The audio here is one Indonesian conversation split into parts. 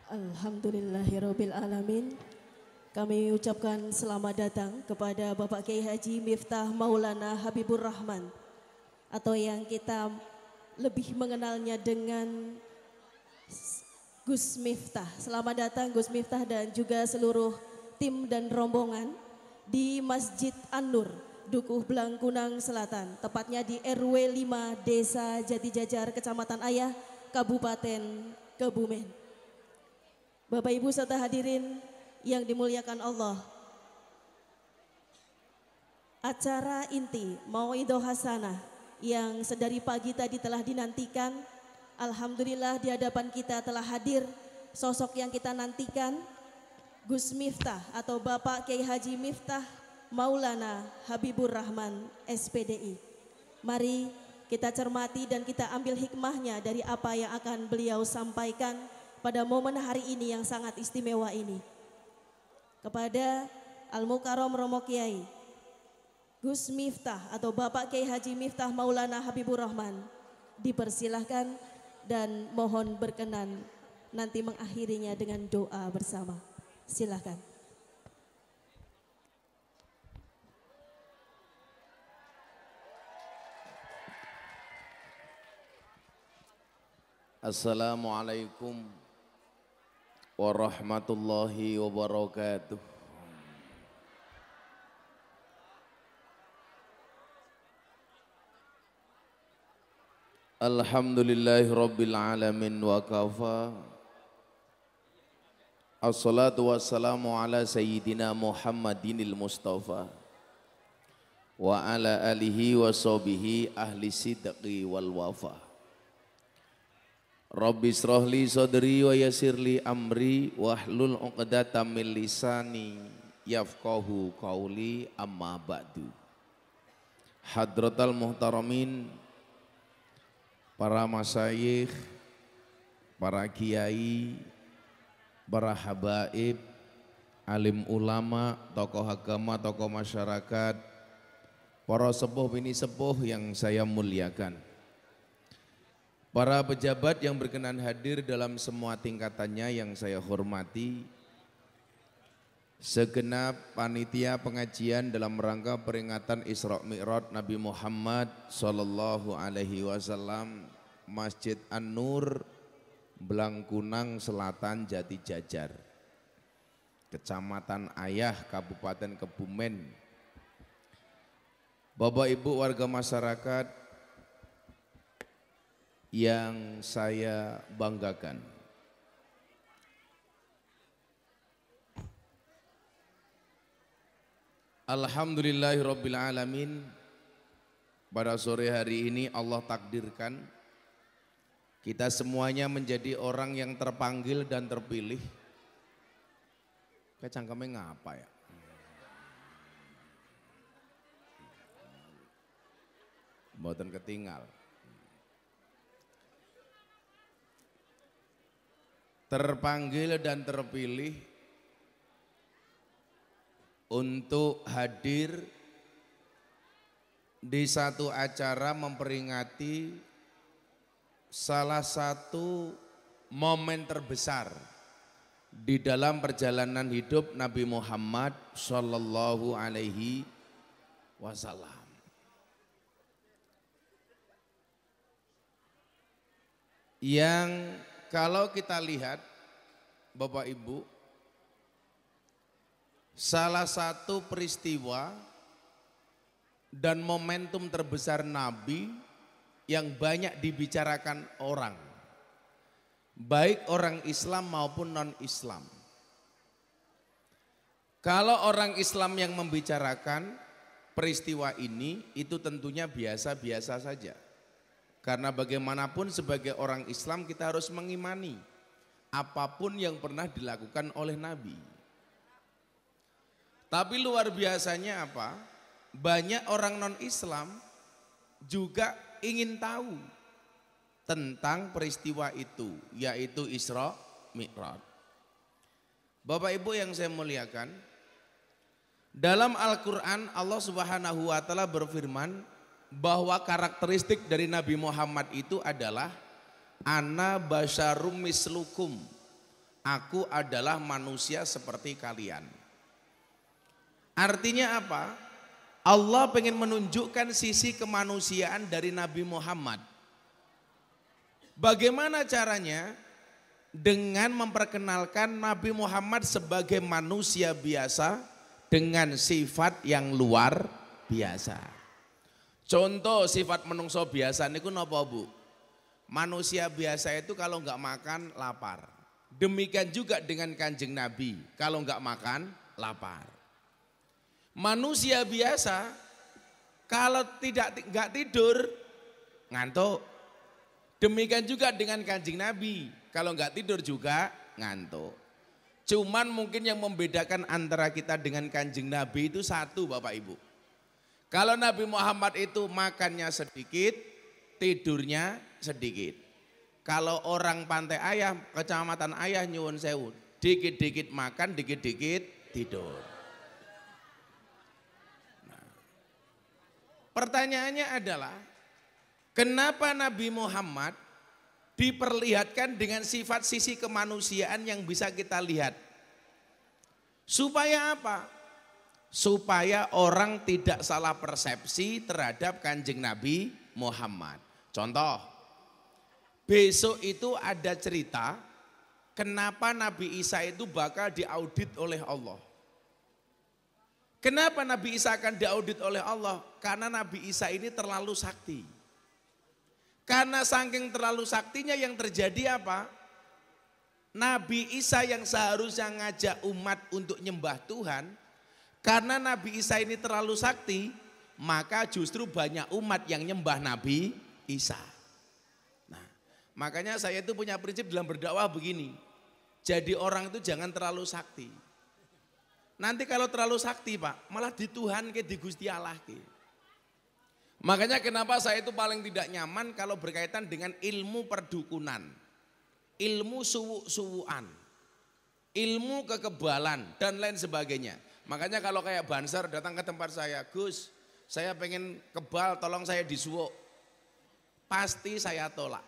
Alhamdulillahirabbil alamin. Kami ucapkan selamat datang kepada Bapak Kiai Haji Miftah Maulana Habibur Rahman atau yang kita lebih mengenalnya dengan Gus Miftah. Selamat datang Gus Miftah dan juga seluruh tim dan rombongan di Masjid An-Nur, Dukuh Blangkunang Selatan, tepatnya di RW 5 Desa Jatijajar, Kecamatan Ayah, Kabupaten Kebumen. Bapak Ibu serta hadirin yang dimuliakan Allah, acara inti Mauidhah Hasanah yang sedari pagi tadi telah dinantikan, alhamdulillah di hadapan kita telah hadir sosok yang kita nantikan, Gus Miftah atau Bapak Kiai Haji Miftah Maulana Habibur Rahman SPDI. Mari kita cermati dan kita ambil hikmahnya dari apa yang akan beliau sampaikan pada momen hari ini yang sangat istimewa ini. Kepada Al-Mukarram Romo Kiai Gus Miftah atau Bapak Kiai Haji Miftah Maulana Habibur Rahman dipersilahkan dan mohon berkenan nanti mengakhirinya dengan doa bersama. Silakan. Assalamualaikum warahmatullahi wabarakatuh. Alhamdulillahi rabbil alamin wa kafa. Assalatu wassalamu ala sayyidina Muhammadinil Mustafa wa ala alihi wa sahbihi ahli sidqi wal wafa. Rabbi shrahli sadri wa yassirli amri wahlul 'uqdatam min lisani yafqahu qauli, amma ba'du. Hadratal muhtaramin, para masyayikh, para kiai, para habaib, alim ulama, tokoh agama, tokoh masyarakat, para sepuh bini sepuh yang saya muliakan. Para pejabat yang berkenan hadir dalam semua tingkatannya yang saya hormati, segenap panitia pengajian dalam rangka peringatan Isra Mi'raj Nabi Muhammad sallallahu alaihi wasallam, Masjid An-Nur, Blangkunang Selatan, Jatijajar, Kecamatan Ayah, Kabupaten Kebumen. Bapak Ibu warga masyarakat yang saya banggakan, alhamdulillahirabbil alamin, pada sore hari ini Allah takdirkan kita semuanya menjadi orang yang terpanggil dan terpilih. Kayak cangkemnya ngapa ya? Mboten ketinggal. Terpanggil dan terpilih untuk hadir di satu acara memperingati salah satu momen terbesar di dalam perjalanan hidup Nabi Muhammad sallallahu alaihi wasallam. yang kalau kita lihat Bapak Ibu, salah satu peristiwa dan momentum terbesar Nabi yang banyak dibicarakan orang, baik orang Islam maupun non-Islam. Kalau orang Islam yang membicarakan peristiwa ini, itu tentunya biasa-biasa saja. Karena bagaimanapun sebagai orang Islam kita harus mengimani apapun yang pernah dilakukan oleh Nabi. Tapi luar biasanya apa? Banyak orang non-Islam juga ingin tahu tentang peristiwa itu, yaitu Isra Mi'raj. Bapak Ibu yang saya muliakan, dalam Al-Quran Allah Subhanahu wa Ta'ala berfirman bahwa karakteristik dari Nabi Muhammad itu adalah ana basyarum mislukum, aku adalah manusia seperti kalian. Artinya apa? Allah pengen menunjukkan sisi kemanusiaan dari Nabi Muhammad. Bagaimana caranya? Dengan memperkenalkan Nabi Muhammad sebagai manusia biasa dengan sifat yang luar biasa. Contoh sifat menungso biasa niku napa Bu? Manusia biasa itu kalau enggak makan lapar. Demikian juga dengan Kanjeng Nabi, kalau enggak makan lapar. Manusia biasa kalau enggak tidur ngantuk. Demikian juga dengan Kanjeng Nabi, kalau enggak tidur juga ngantuk. Cuman mungkin yang membedakan antara kita dengan Kanjeng Nabi itu satu Bapak Ibu. Kalau Nabi Muhammad itu makannya sedikit, tidurnya sedikit. Kalau orang Pantai Ayah, Kecamatan Ayah nyuwun sewu, dikit-dikit makan, dikit-dikit tidur. Nah, pertanyaannya adalah, kenapa Nabi Muhammad diperlihatkan dengan sifat sisi kemanusiaan yang bisa kita lihat? Supaya apa? Supaya orang tidak salah persepsi terhadap Kanjeng Nabi Muhammad. Contoh, besok itu ada cerita kenapa Nabi Isa itu bakal diaudit oleh Allah. Kenapa Nabi Isa akan diaudit oleh Allah? Karena Nabi Isa ini terlalu sakti. Karena saking terlalu saktinya yang terjadi apa? Nabi Isa yang seharusnya ngajak umat untuk nyembah Tuhan, karena Nabi Isa ini terlalu sakti, maka justru banyak umat yang nyembah Nabi Isa. Nah, makanya saya itu punya prinsip dalam berdakwah begini. Jadi orang itu jangan terlalu sakti. Nanti kalau terlalu sakti Pak, malah di Tuhan ke di Gusti Allah ke. Makanya kenapa saya itu paling tidak nyaman kalau berkaitan dengan ilmu perdukunan, ilmu suwu-suwuan, ilmu kekebalan dan lain sebagainya. Makanya kalau kayak Banser datang ke tempat saya, Gus, saya pengen kebal, tolong saya disuwuk. Pasti saya tolak.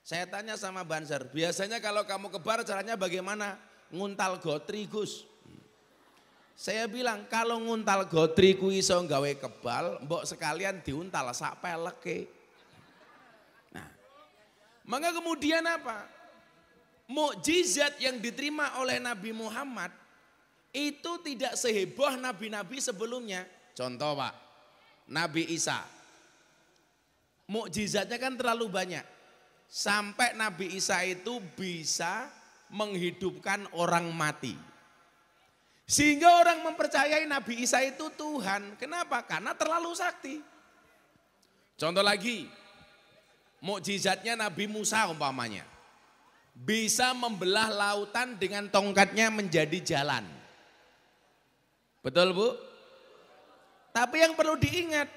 Saya tanya sama Banser, biasanya kalau kamu kebal caranya bagaimana? Nguntal gotri Gus. Saya bilang kalau nguntal gotri ku iso nggawe kebal, mbok sekalian diuntal sak peleke. Nah, maka kemudian apa? Mukjizat yang diterima oleh Nabi Muhammad itu tidak seheboh nabi-nabi sebelumnya. Contoh Pak, Nabi Isa. Mukjizatnya kan terlalu banyak. Sampai Nabi Isa itu bisa menghidupkan orang mati. Sehingga orang mempercayai Nabi Isa itu Tuhan. Kenapa? Karena terlalu sakti. Contoh lagi, mukjizatnya Nabi Musa umpamanya. Bisa membelah lautan dengan tongkatnya menjadi jalan. Betul Bu? Tapi yang perlu diingat,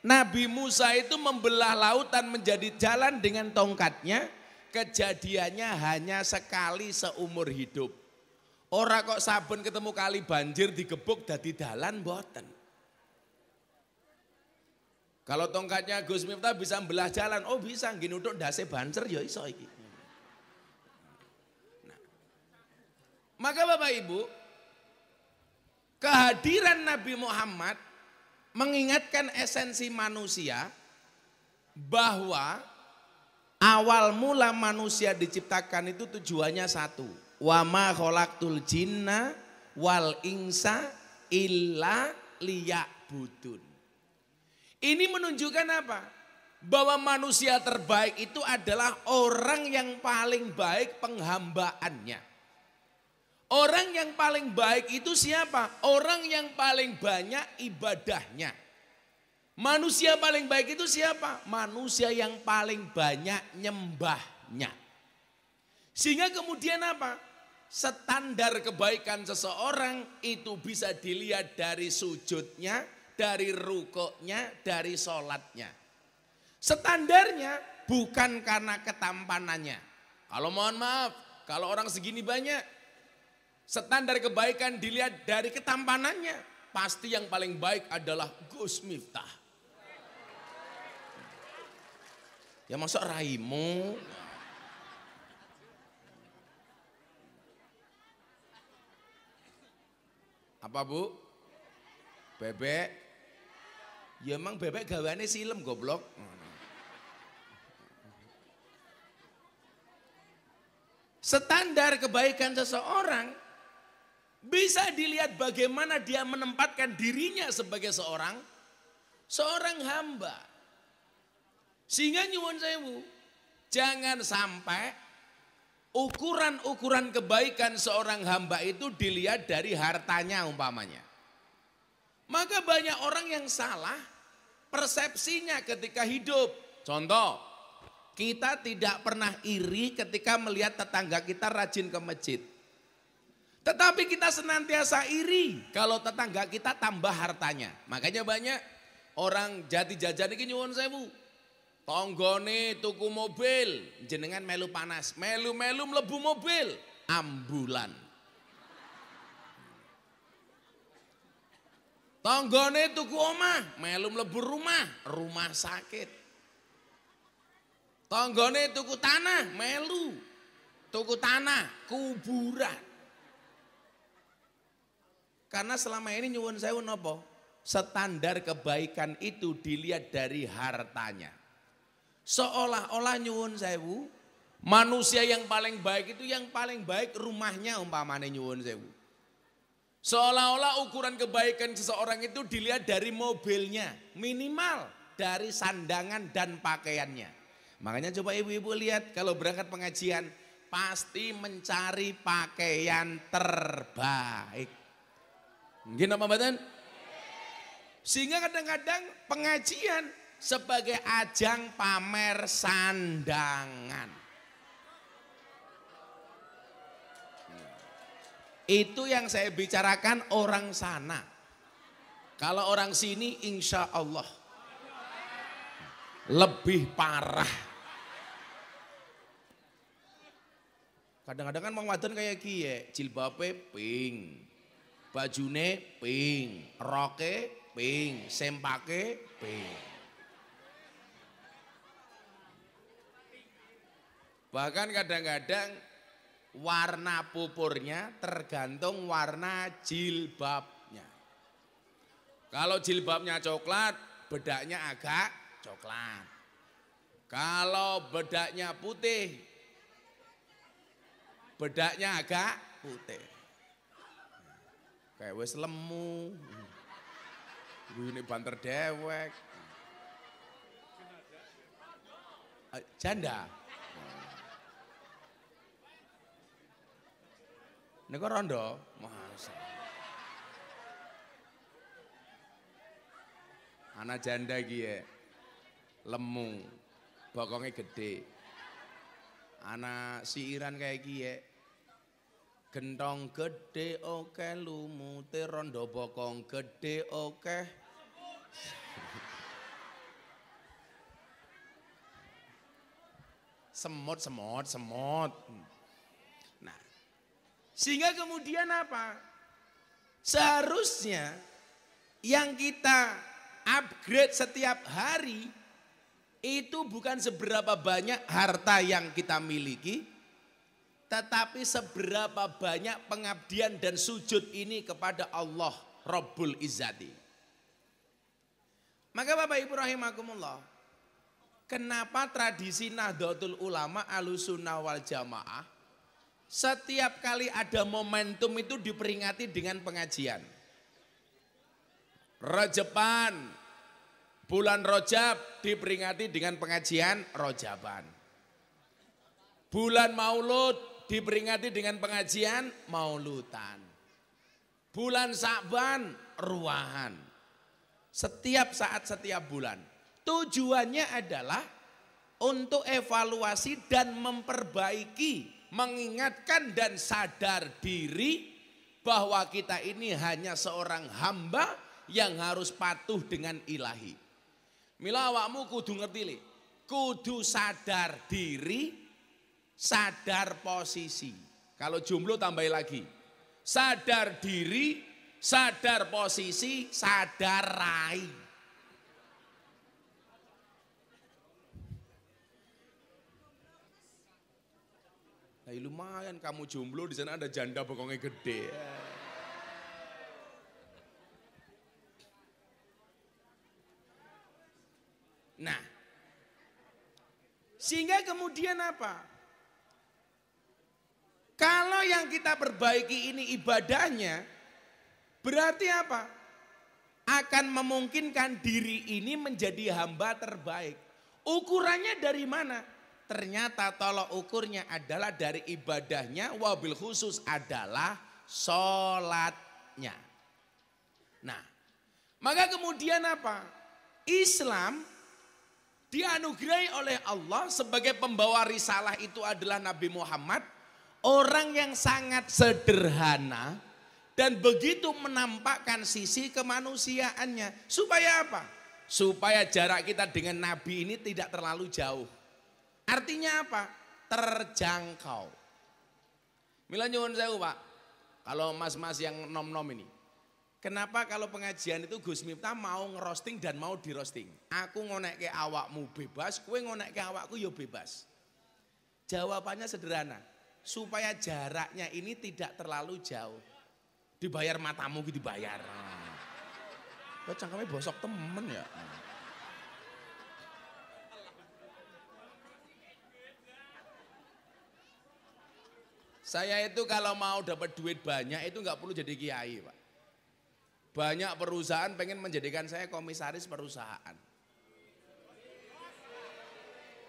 Nabi Musa itu membelah lautan menjadi jalan dengan tongkatnya, kejadiannya hanya sekali seumur hidup. Ora kok saben ketemu kali banjir digebuk dadi dalan mboten. Kalau tongkatnya Gus Miftah bisa membelah jalan, oh bisa nggih nuthuk ndase banser ya iso iki. Nah, maka Bapak Ibu, kehadiran Nabi Muhammad mengingatkan esensi manusia bahwa Awal mula manusia diciptakan itu tujuannya satu. Wa ma khalaqtul jinna wal insa illa liya'budun. Ini menunjukkan apa? Bahwa manusia terbaik itu adalah orang yang paling baik penghambaannya. Orang yang paling baik itu siapa? Orang yang paling banyak ibadahnya. Manusia paling baik itu siapa? Manusia yang paling banyak nyembahnya. Sehingga kemudian apa? Standar kebaikan seseorang itu bisa dilihat dari sujudnya, dari rukuknya, dari sholatnya. Standarnya bukan karena ketampanannya. Kalau mohon maaf, kalau orang segini banyak, standar kebaikan dilihat dari ketampanannya. Pasti yang paling baik adalah Gus Miftah. Ya masuk raimu. Apa bu? Bebek? Ya emang bebek gawane silem goblok. Standar kebaikan seseorang bisa dilihat bagaimana dia menempatkan dirinya sebagai seorang hamba. Sehingga nyuwun sewu, jangan sampai ukuran-ukuran kebaikan seorang hamba itu dilihat dari hartanya umpamanya. Maka banyak orang yang salah persepsinya ketika hidup. Contoh, kita tidak pernah iri ketika melihat tetangga kita rajin ke masjid. Tetapi kita senantiasa iri kalau tetangga kita tambah hartanya. Makanya banyak orang jati jajan ini nyuwun sewu. Tonggone tuku mobil, jenengan melu panas, melu-melu mlebu mobil, ambulan. Tonggone tuku omah, melu mlebu rumah sakit. Tonggone tuku tanah, melu tuku tanah, kuburan. Karena selama ini nyuwun sewu nopo, standar kebaikan itu dilihat dari hartanya. Seolah-olah nyuwun sewu, manusia yang paling baik itu yang paling baik rumahnya umpamanya nyuwun sewu. Seolah-olah ukuran kebaikan seseorang itu dilihat dari mobilnya, minimal dari sandangan dan pakaiannya. Makanya coba ibu-ibu lihat kalau berangkat pengajian, pasti mencari pakaian terbaik. Mungkin apa badan? Sehingga kadang-kadang pengajian sebagai ajang pamer sandangan. Itu yang saya bicarakan orang sana. Kalau orang sini insya Allah lebih parah. Kadang-kadang kan Mang Wadon kayak kie, jilbabe pink, bajune pink, roke pink, sempake pink. Bahkan kadang-kadang warna pupurnya tergantung warna jilbabnya. Kalau jilbabnya coklat, bedaknya agak coklat. Kalau bedaknya putih, bedaknya agak putih. Kayak wis lemu. Ini banter dewek. Janda. Niku rondo, masa. Anak janda iki lemu, bokongnya gede. Anak siiran kayak kie, gentong gede oke, lumute rondo bokong gede oke. Semut. Nah, sehingga kemudian apa? Seharusnya yang kita upgrade setiap hari itu bukan seberapa banyak harta yang kita miliki, tetapi seberapa banyak pengabdian dan sujud ini kepada Allah Rabbul Izzati. Maka Bapak Ibu rahimakumullah, kenapa tradisi Nahdlatul Ulama Ahlussunnah wal Jamaah setiap kali ada momentum itu diperingati dengan pengajian. Rajeban, bulan Rajab diperingati dengan pengajian Rajaban. Bulan Maulud diperingati dengan pengajian Maulutan. Bulan Sa'ban ruahan. Setiap saat, setiap bulan. Tujuannya adalah untuk evaluasi dan memperbaiki, mengingatkan dan sadar diri bahwa kita ini hanya seorang hamba yang harus patuh dengan ilahi. Mila awakmu kudu ngerti le, kudu sadar diri, sadar posisi. Kalau jomblo tambahin lagi. Sadar diri, sadar posisi, sadar rai. Nah, lumayan kamu jomblo, di sana ada janda bokongnya gede. Nah, sehingga kemudian apa? Kalau yang kita perbaiki ini ibadahnya, berarti apa? Akan memungkinkan diri ini menjadi hamba terbaik. Ukurannya dari mana? Ternyata tolok ukurnya adalah dari ibadahnya, wabil khusus adalah sholatnya. Nah, maka kemudian apa? Islam dianugerahi oleh Allah sebagai pembawa risalah itu adalah Nabi Muhammad. Orang yang sangat sederhana dan begitu menampakkan sisi kemanusiaannya. Supaya apa? Supaya jarak kita dengan Nabi ini tidak terlalu jauh. Artinya apa? Terjangkau. Mila nyuwun sewu Pak, kalau mas-mas yang nom-nom ini. Kenapa kalau pengajian itu Gus Miftah mau ngerosting dan mau dirosting? Aku ngonekke awakmu bebas, kowe ngonekke awakku ya bebas. Jawabannya sederhana. Supaya jaraknya ini tidak terlalu jauh. Dibayar matamu gitu dibayar. Kok cangkemnya bosok temen ya. Saya itu kalau mau dapat duit banyak itu nggak perlu jadi kiai Pak. Banyak perusahaan pengen menjadikan saya komisaris perusahaan.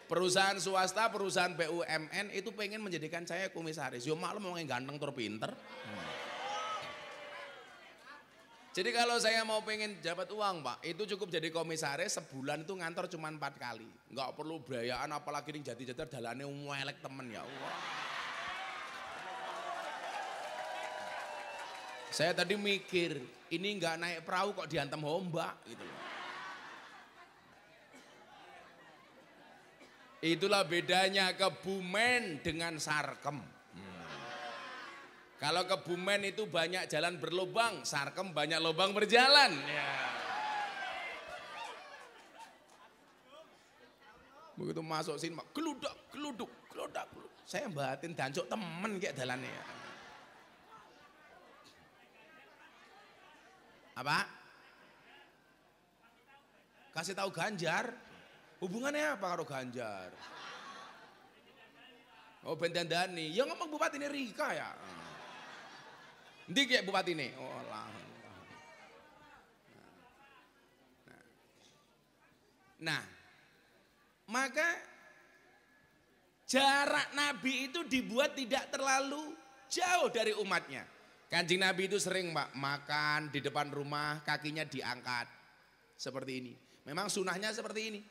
Perusahaan swasta, perusahaan BUMN itu pengen menjadikan saya komisaris. Yo maklum orang yang ganteng terpinter. Jadi kalau saya mau pengen dapat uang Pak, itu cukup jadi komisaris sebulan itu ngantor cuma 4 kali. Enggak perlu biayaan apalagi ning jati-jati dalane welek temen ya Allah. Saya tadi mikir, ini enggak naik perahu kok diantem ombak gitu loh. Itulah bedanya Kebumen dengan Sarkem. Kalau Kebumen itu banyak jalan berlubang, Sarkem banyak lubang berjalan. Ya. Begitu masuk sini, geluduk, geluduk, geluduk. Saya batin dancuk temen kayak dalannya. Ya. Apa? Kasih tahu Ganjar. Hubungannya apa karo Ganjar? Oh bendandani, ya ngomong bupati ini Rika ya. Ndi kayak bupati ini? Oh lah. Nah, maka jarak Nabi itu dibuat tidak terlalu jauh dari umatnya. Kanjeng Nabi itu sering Pak makan di depan rumah kakinya diangkat seperti ini. Memang sunahnya seperti ini.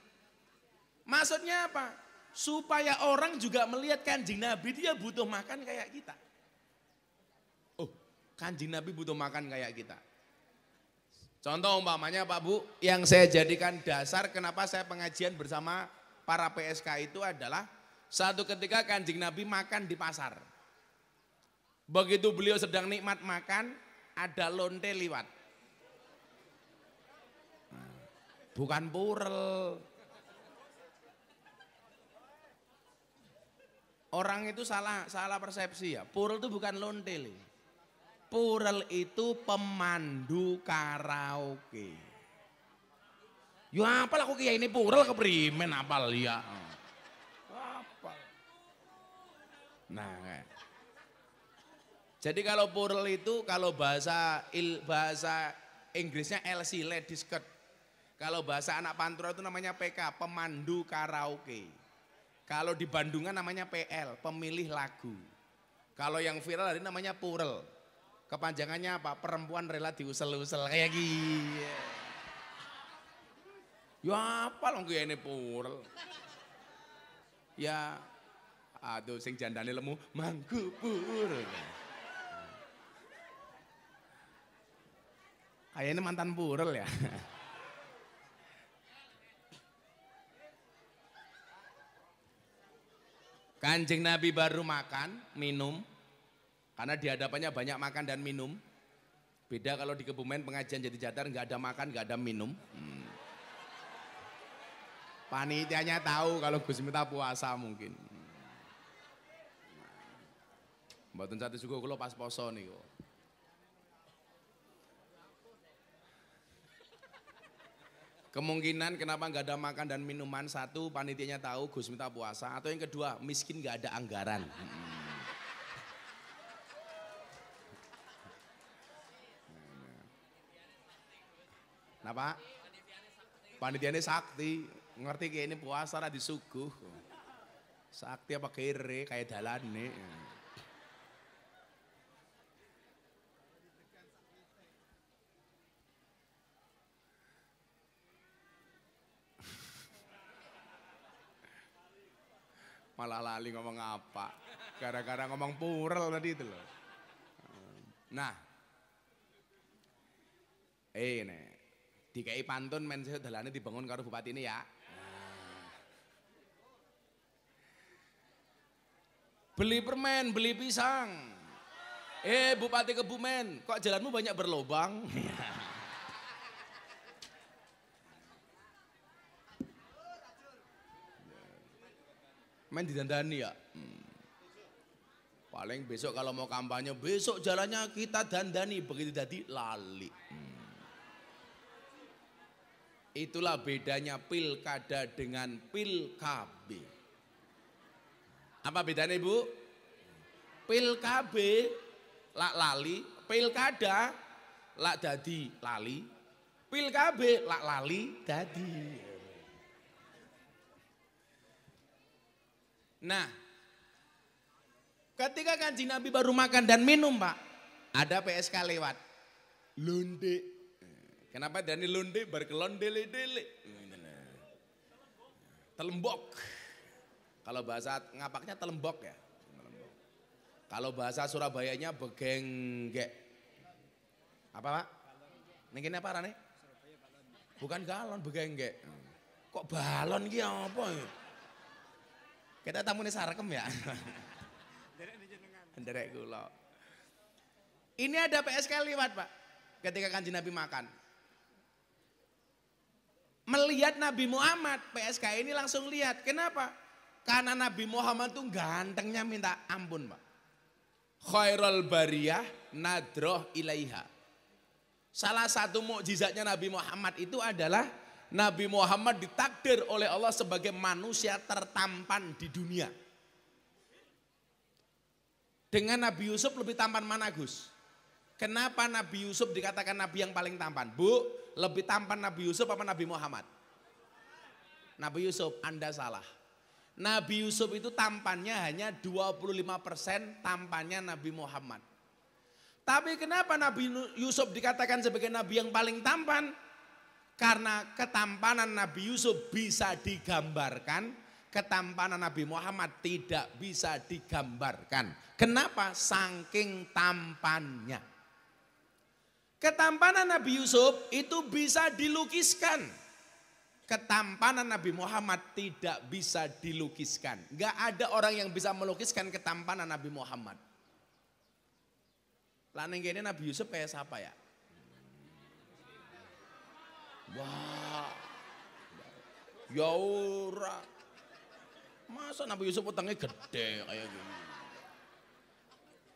Maksudnya apa? Supaya orang juga melihat Kanjeng Nabi dia butuh makan kayak kita. Oh, Kanjeng Nabi butuh makan kayak kita. Contoh umpamanya Pak Bu, yang saya jadikan dasar kenapa saya pengajian bersama para PSK itu adalah satu ketika Kanjeng Nabi makan di pasar. Begitu beliau sedang nikmat makan, ada lonte liwat. Bukan purel. Orang itu salah persepsi ya. Purel itu bukan lonte. Purel itu pemandu karaoke. Ya apal aku kiai ini purel keprimen apal ya. Apal. Nah, jadi kalau purel itu kalau bahasa Inggrisnya LC, ladies skirt. Kalau bahasa anak pantura itu namanya PK, pemandu karaoke. Kalau di Bandungan namanya PL, pemilih lagu. Kalau yang viral hari namanya purel. Kepanjangannya apa? Perempuan rela diusel-usel kayak gini. Ya apa loh ini purel. Ya aduh sing jandane lemu mangku purel. Kayaknya mantan purel ya. Kanjeng Nabi baru makan, minum, karena di hadapannya banyak makan dan minum. Beda kalau di Kebumen pengajian jadi Jatar nggak ada makan, nggak ada minum. Panitianya tahu kalau Gus Miftah puasa mungkin. Mboten satu juga kalau pas poso nih kok. Kemungkinan kenapa nggak ada makan dan minuman, satu panitianya tahu Gus Miftah puasa, atau yang kedua miskin nggak ada anggaran. Kenapa? Panitianya sakti, ngerti kayak ini puasa lah disuguh. Sakti apa kere kayak dalan nih. Malah lali ngomong apa, gara-gara ngomong purel tadi itu loh. Nah, nih, dikai pantun men dalane dibangun karo bupati ini ya. Beli permen, beli pisang. Bupati Kebumen, kok jalanmu banyak berlobang? Men didandani ya. Paling besok kalau mau kampanye, besok jalannya kita dandani, begitu jadi lali. Itulah bedanya pilkada dengan pilkab. Apa bedanya Ibu? Pilkab lak lali, pilkada lak dadi lali, pilkab lak lali dadi. Nah, ketika Kanjeng Nabi baru makan dan minum Pak, ada PSK lewat. Londe. Kenapa Dani londe? Berkelon dele-dele. Telembok. Kalau bahasa ngapaknya telembok ya. Kalau bahasa Surabayanya begenggek. Apa Pak? Ini apa nih? Bukan galon, begenggek. Kok balon gitu apa ya? Kita tamu ini sarkem ya. Derek kula. Ini ada PSK lewat Pak. Ketika Kanjeng Nabi makan. Melihat Nabi Muhammad, PSK ini langsung lihat. Kenapa? Karena Nabi Muhammad tuh gantengnya minta ampun Pak. Khairul bariyah nadroh ilaiha. Salah satu mukjizatnya Nabi Muhammad itu adalah Nabi Muhammad ditakdir oleh Allah sebagai manusia tertampan di dunia. Dengan Nabi Yusuf lebih tampan mana Gus? Kenapa Nabi Yusuf dikatakan Nabi yang paling tampan? Bu, lebih tampan Nabi Yusuf apa Nabi Muhammad? Nabi Yusuf, Anda salah. Nabi Yusuf itu tampannya hanya 25% tampannya Nabi Muhammad. Tapi kenapa Nabi Yusuf dikatakan sebagai Nabi yang paling tampan? Karena ketampanan Nabi Yusuf bisa digambarkan, ketampanan Nabi Muhammad tidak bisa digambarkan. Kenapa? Saking tampannya. Ketampanan Nabi Yusuf itu bisa dilukiskan. Ketampanan Nabi Muhammad tidak bisa dilukiskan. Gak ada orang yang bisa melukiskan ketampanan Nabi Muhammad. Lain ini Nabi Yusuf kayak siapa ya? Wah, ya ora. Masa Nabi Yusuf utangnya gede kayak gini?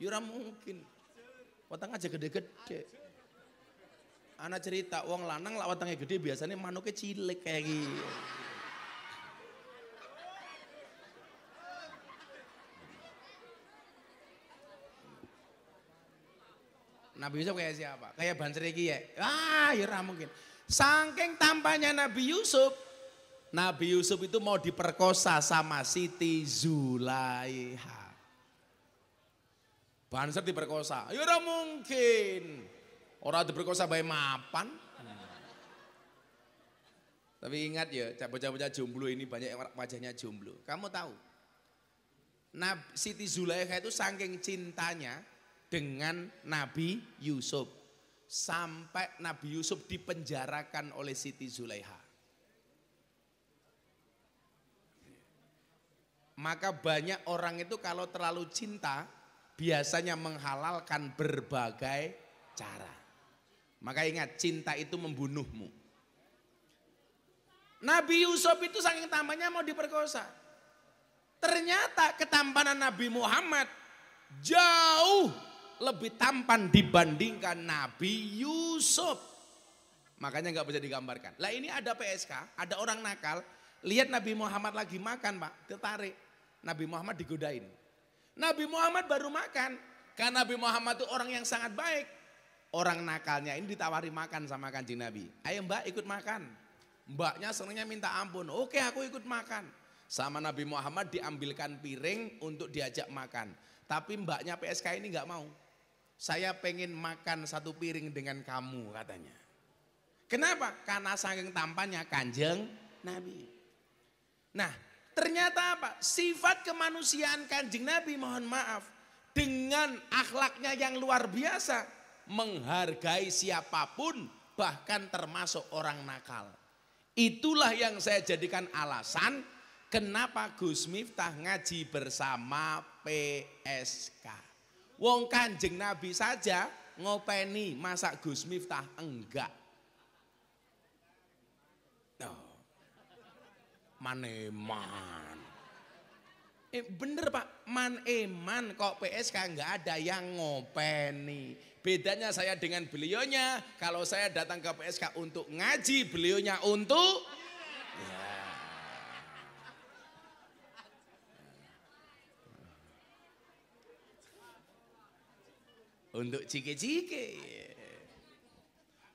Ya ora mungkin. Utang aja gede-gede. Ana cerita wong lanang lak wetenge gede biasanya manuknya cilik kayak gitu. Nabi Yusuf kayak siapa? Kayak Banser iki ya. Ya ora mungkin. Saking tampaknya Nabi Yusuf itu mau diperkosa sama Siti Zulaiha. Banser diperkosa. Ya ora mungkin. Orang diperkosa bae mapan. Tapi ingat ya, bocah-bocah jomblo ini banyak yang wajahnya jomblo. Kamu tahu? Siti Zulaiha itu saking cintanya dengan Nabi Yusuf. Sampai Nabi Yusuf dipenjarakan oleh Siti Zulaiha. Maka banyak orang itu kalau terlalu cinta biasanya menghalalkan berbagai cara. Maka ingat, cinta itu membunuhmu. Nabi Yusuf itu saking tampannya mau diperkosa. Ternyata ketampanan Nabi Muhammad jauh lebih tampan dibandingkan Nabi Yusuf. Makanya nggak bisa digambarkan. Lah ini ada PSK, ada orang nakal, lihat Nabi Muhammad lagi makan Pak, tertarik. Nabi Muhammad digodain. Nabi Muhammad baru makan, karena Nabi Muhammad itu orang yang sangat baik. Orang nakalnya ini ditawari makan sama Kanjeng Nabi. Ayo Mbak ikut makan. Mbaknya senangnya minta ampun. Oke aku ikut makan. Sama Nabi Muhammad diambilkan piring untuk diajak makan. Tapi mbaknya PSK ini nggak mau. Saya pengen makan satu piring dengan kamu katanya. Kenapa? Karena saking tampannya Kanjeng Nabi. Nah ternyata apa? Sifat kemanusiaan Kanjeng Nabi mohon maaf. Dengan akhlaknya yang luar biasa. Menghargai siapapun bahkan termasuk orang nakal. Itulah yang saya jadikan alasan kenapa Gus Miftah ngaji bersama PSK. Wong Kanjeng Nabi saja ngopeni, masa Gus Miftah enggak? No. Maneman. Bener Pak, man kok PSK enggak ada yang ngopeni. Bedanya saya dengan beliaunya, kalau saya datang ke PSK untuk ngaji, beliaunya untuk ya. Untuk cike-cike.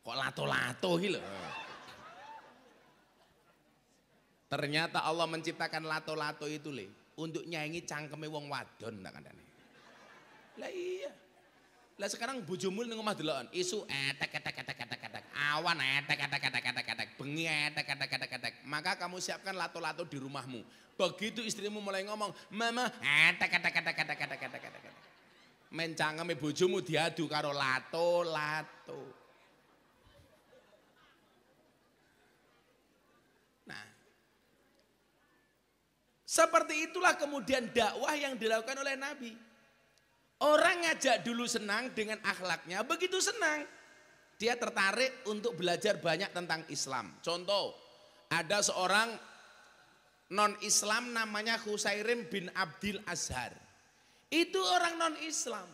Kok lato-lato gitu. Ternyata Allah menciptakan lato-lato itu untuk nyanyi cangkeme wong wadon tak kandane. Lah iya. Lah sekarang bojomu ning omah deloken, isu etek, awan etek, bengi etek. Maka kamu siapkan lato-lato di rumahmu. Begitu istrimu mulai ngomong, "Mama, etek." Men cangkeme bojomu diadu karo lato-lato. Nah, seperti itulah kemudian dakwah yang dilakukan oleh Nabi. Orang ngajak dulu senang dengan akhlaknya, begitu senang dia tertarik untuk belajar banyak tentang Islam. Contoh, ada seorang non-Islam namanya Husairim bin Abdil Azhar. Itu orang non-Islam,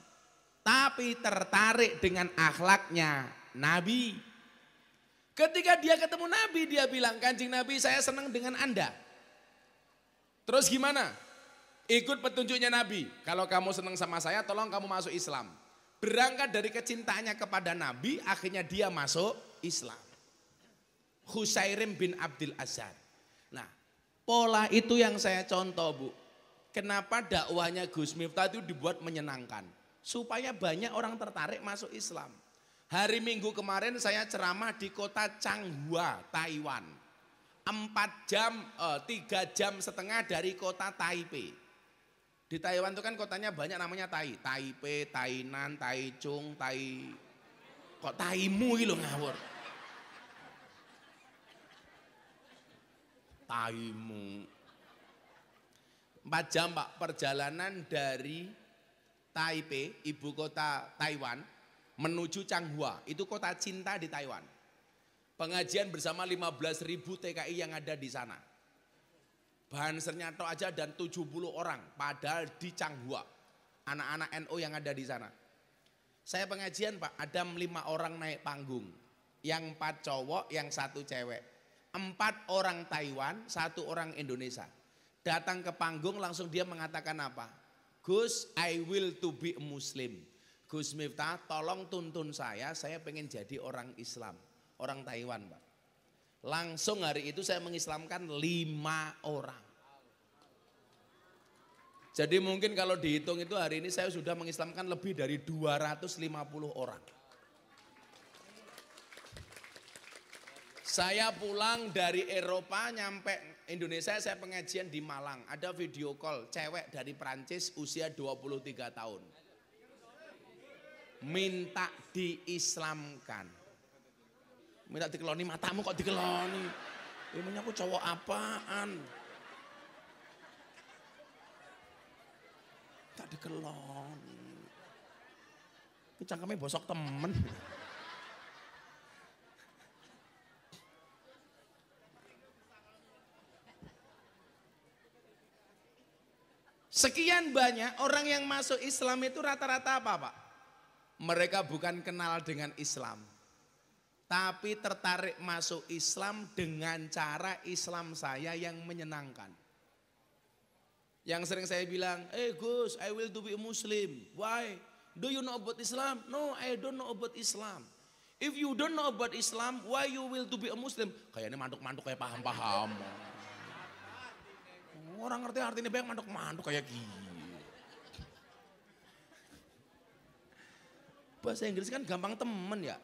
tapi tertarik dengan akhlaknya Nabi. Ketika dia ketemu Nabi, dia bilang, "Kanjeng Nabi, saya senang dengan Anda." Terus gimana? Ikut petunjuknya Nabi. Kalau kamu senang sama saya, tolong kamu masuk Islam. Berangkat dari kecintaannya kepada Nabi, akhirnya dia masuk Islam. Husairim bin Abdil Azhar. Nah, pola itu yang saya contoh Bu. Kenapa dakwahnya Gus Miftah itu dibuat menyenangkan? Supaya banyak orang tertarik masuk Islam. Hari Minggu kemarin saya ceramah di kota Changhua, Taiwan. 3 jam setengah dari kota Taipei. Di Taiwan itu kan kotanya banyak namanya Taipei, Tainan, Taichung, kok Taimu gitu ngawur. Taimu. 4 jam Pak perjalanan dari Taipei, ibu kota Taiwan, menuju Changhua, itu kota cinta di Taiwan. Pengajian bersama 15.000 TKI yang ada di sana. Bahan Sernyato aja dan 70 orang, padahal di Changhua. Anak-anak NU yang ada di sana. Saya pengajian Pak, ada 5 orang naik panggung. yang 4 cowok, yang 1 cewek. 4 orang Taiwan, 1 orang Indonesia. Datang ke panggung langsung dia mengatakan apa? Gus, I will to be a Muslim. Gus Miftah, tolong tuntun saya pengen jadi orang Islam. Orang Taiwan, Pak. Langsung hari itu saya mengislamkan 5 orang. Jadi mungkin kalau dihitung itu hari ini saya sudah mengislamkan lebih dari 250 orang. Saya pulang dari Eropa nyampe Indonesia, saya pengajian di Malang. Ada video call cewek dari Prancis usia 23 tahun. Minta diislamkan. Minta dikeloni, matamu kok dikeloni. Emangnya aku cowok apaan? Tak dikeloni. Cangkemnya bosok temen. Sekian banyak orang yang masuk Islam itu rata-rata apa, Pak? Mereka bukan kenal dengan Islam, tapi tertarik masuk Islam dengan cara Islam saya yang menyenangkan. Yang sering saya bilang, Gus, I will to be a Muslim. Why? Do you know about Islam? No, I don't know about Islam. If you don't know about Islam, why you will to be a Muslim? Kayaknya mantuk-mantuk kayak paham-paham. Orang ngerti artinya banyak mantuk-mantuk kayak gini. Bahasa Inggris kan gampang temen ya.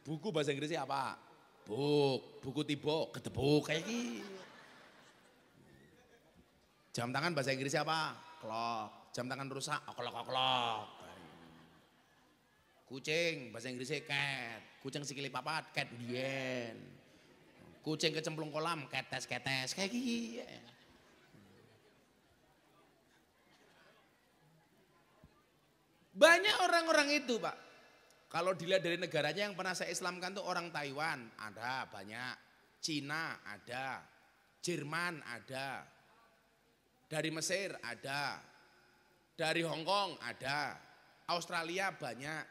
Buku bahasa Inggrisnya apa? Book, buku tiba, ketebuk kayak gini. Jam tangan bahasa Inggrisnya apa? Clock. Jam tangan rusak, oklok-oklok. Kucing bahasa Inggrisnya cat. Kucing sikili papat, cat dien. Kucing kecemplung kolam, ketes-ketes kayak gini. Banyak orang-orang itu, Pak. Kalau dilihat dari negaranya yang pernah saya Islamkan tuh orang Taiwan, ada banyak. Cina ada, Jerman ada, dari Mesir ada, dari Hong Kong ada, Australia banyak.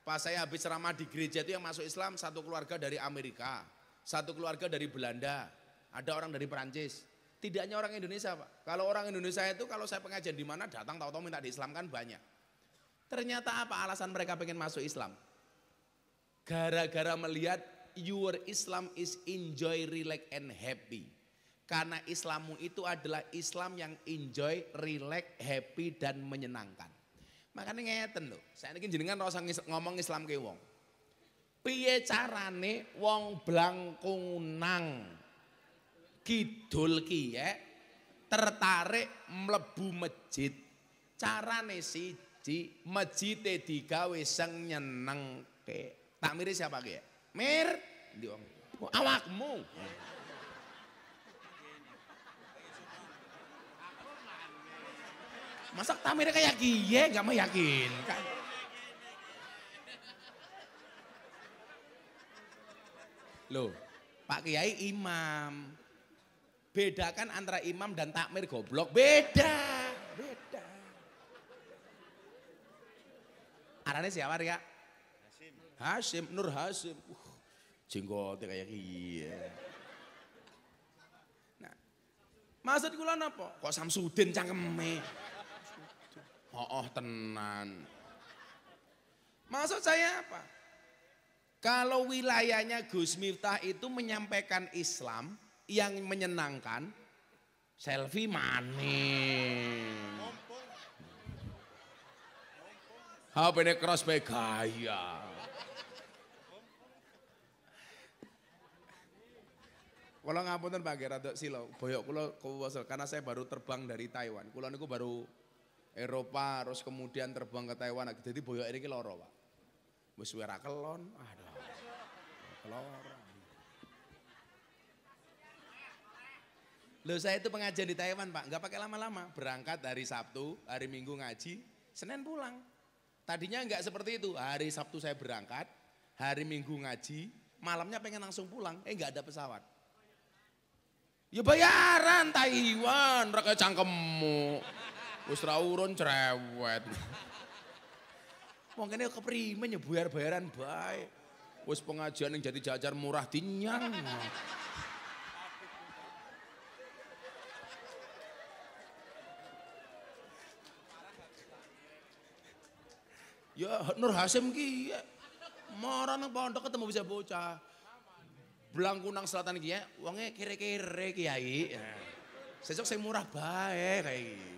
Pas saya habis ceramah di gereja itu yang masuk Islam 1 keluarga dari Amerika, 1 keluarga dari Belanda, ada orang dari Perancis. Tidak hanya orang Indonesia, Pak. Kalau orang Indonesia itu kalau saya pengajian di mana datang tahu-tahu minta diislamkan banyak. Ternyata apa alasan mereka pengen masuk Islam? Gara-gara melihat your Islam is enjoy, relax and happy. Karena Islammu itu adalah Islam yang enjoy, relax, happy dan menyenangkan. Makanya ngeten lho, saya ini jenengan rasa ngomong Islam ke wong. Piye carane wong Blangkunang kidul kiye tertarik mlebu masjid. Carane siji, masjide digawe sing nyenengke. Tak mirip siapa ki? Mir, ndi wong? Awakmu. Masa tamirnya kayak gie gak meyakinkan. Loh, Pak Kiai imam. Bedakan antara imam dan takmir goblok. Beda. Arane siapa ya? Hasim, Nur Hasim. Jenggotnya kayak gie. Nah, maksud kula napa? Kok Samsudin cangkeme? Oh tenan. Maksud saya apa? Kalau wilayahnya Gus Miftah itu menyampaikan Islam yang menyenangkan, selfie maning. HP-ne cross bae gaya. Kula ngapunten Pak Gerardok Silo, boyok kula kuwasa karena saya baru terbang dari Taiwan. Kula niku baru Eropa, terus kemudian terbang ke Taiwan. Jadi boyok ini loro, Pak. Wis ora kelon, aduh. Keloro. Loh saya itu pengajian di Taiwan, Pak, nggak pakai lama-lama. Berangkat hari Sabtu, hari Minggu ngaji, Senin pulang. Tadinya nggak seperti itu. Hari Sabtu saya berangkat, hari Minggu ngaji, malamnya pengen langsung pulang. Nggak ada pesawat. Ya bayaran Taiwan, mereka cangkemmu. Wis ra urun cerewet. Wong kene keprimen ya bayaran bae. Wis pengajian yang jadi jajar murah dinyang. Ya Nur Hasim ki marah nang pondok ketemu bisa bocah. Blangkunang Selatan ki ya, wonge kere-kere kiai. Sesuk sing murah bae kayak iki.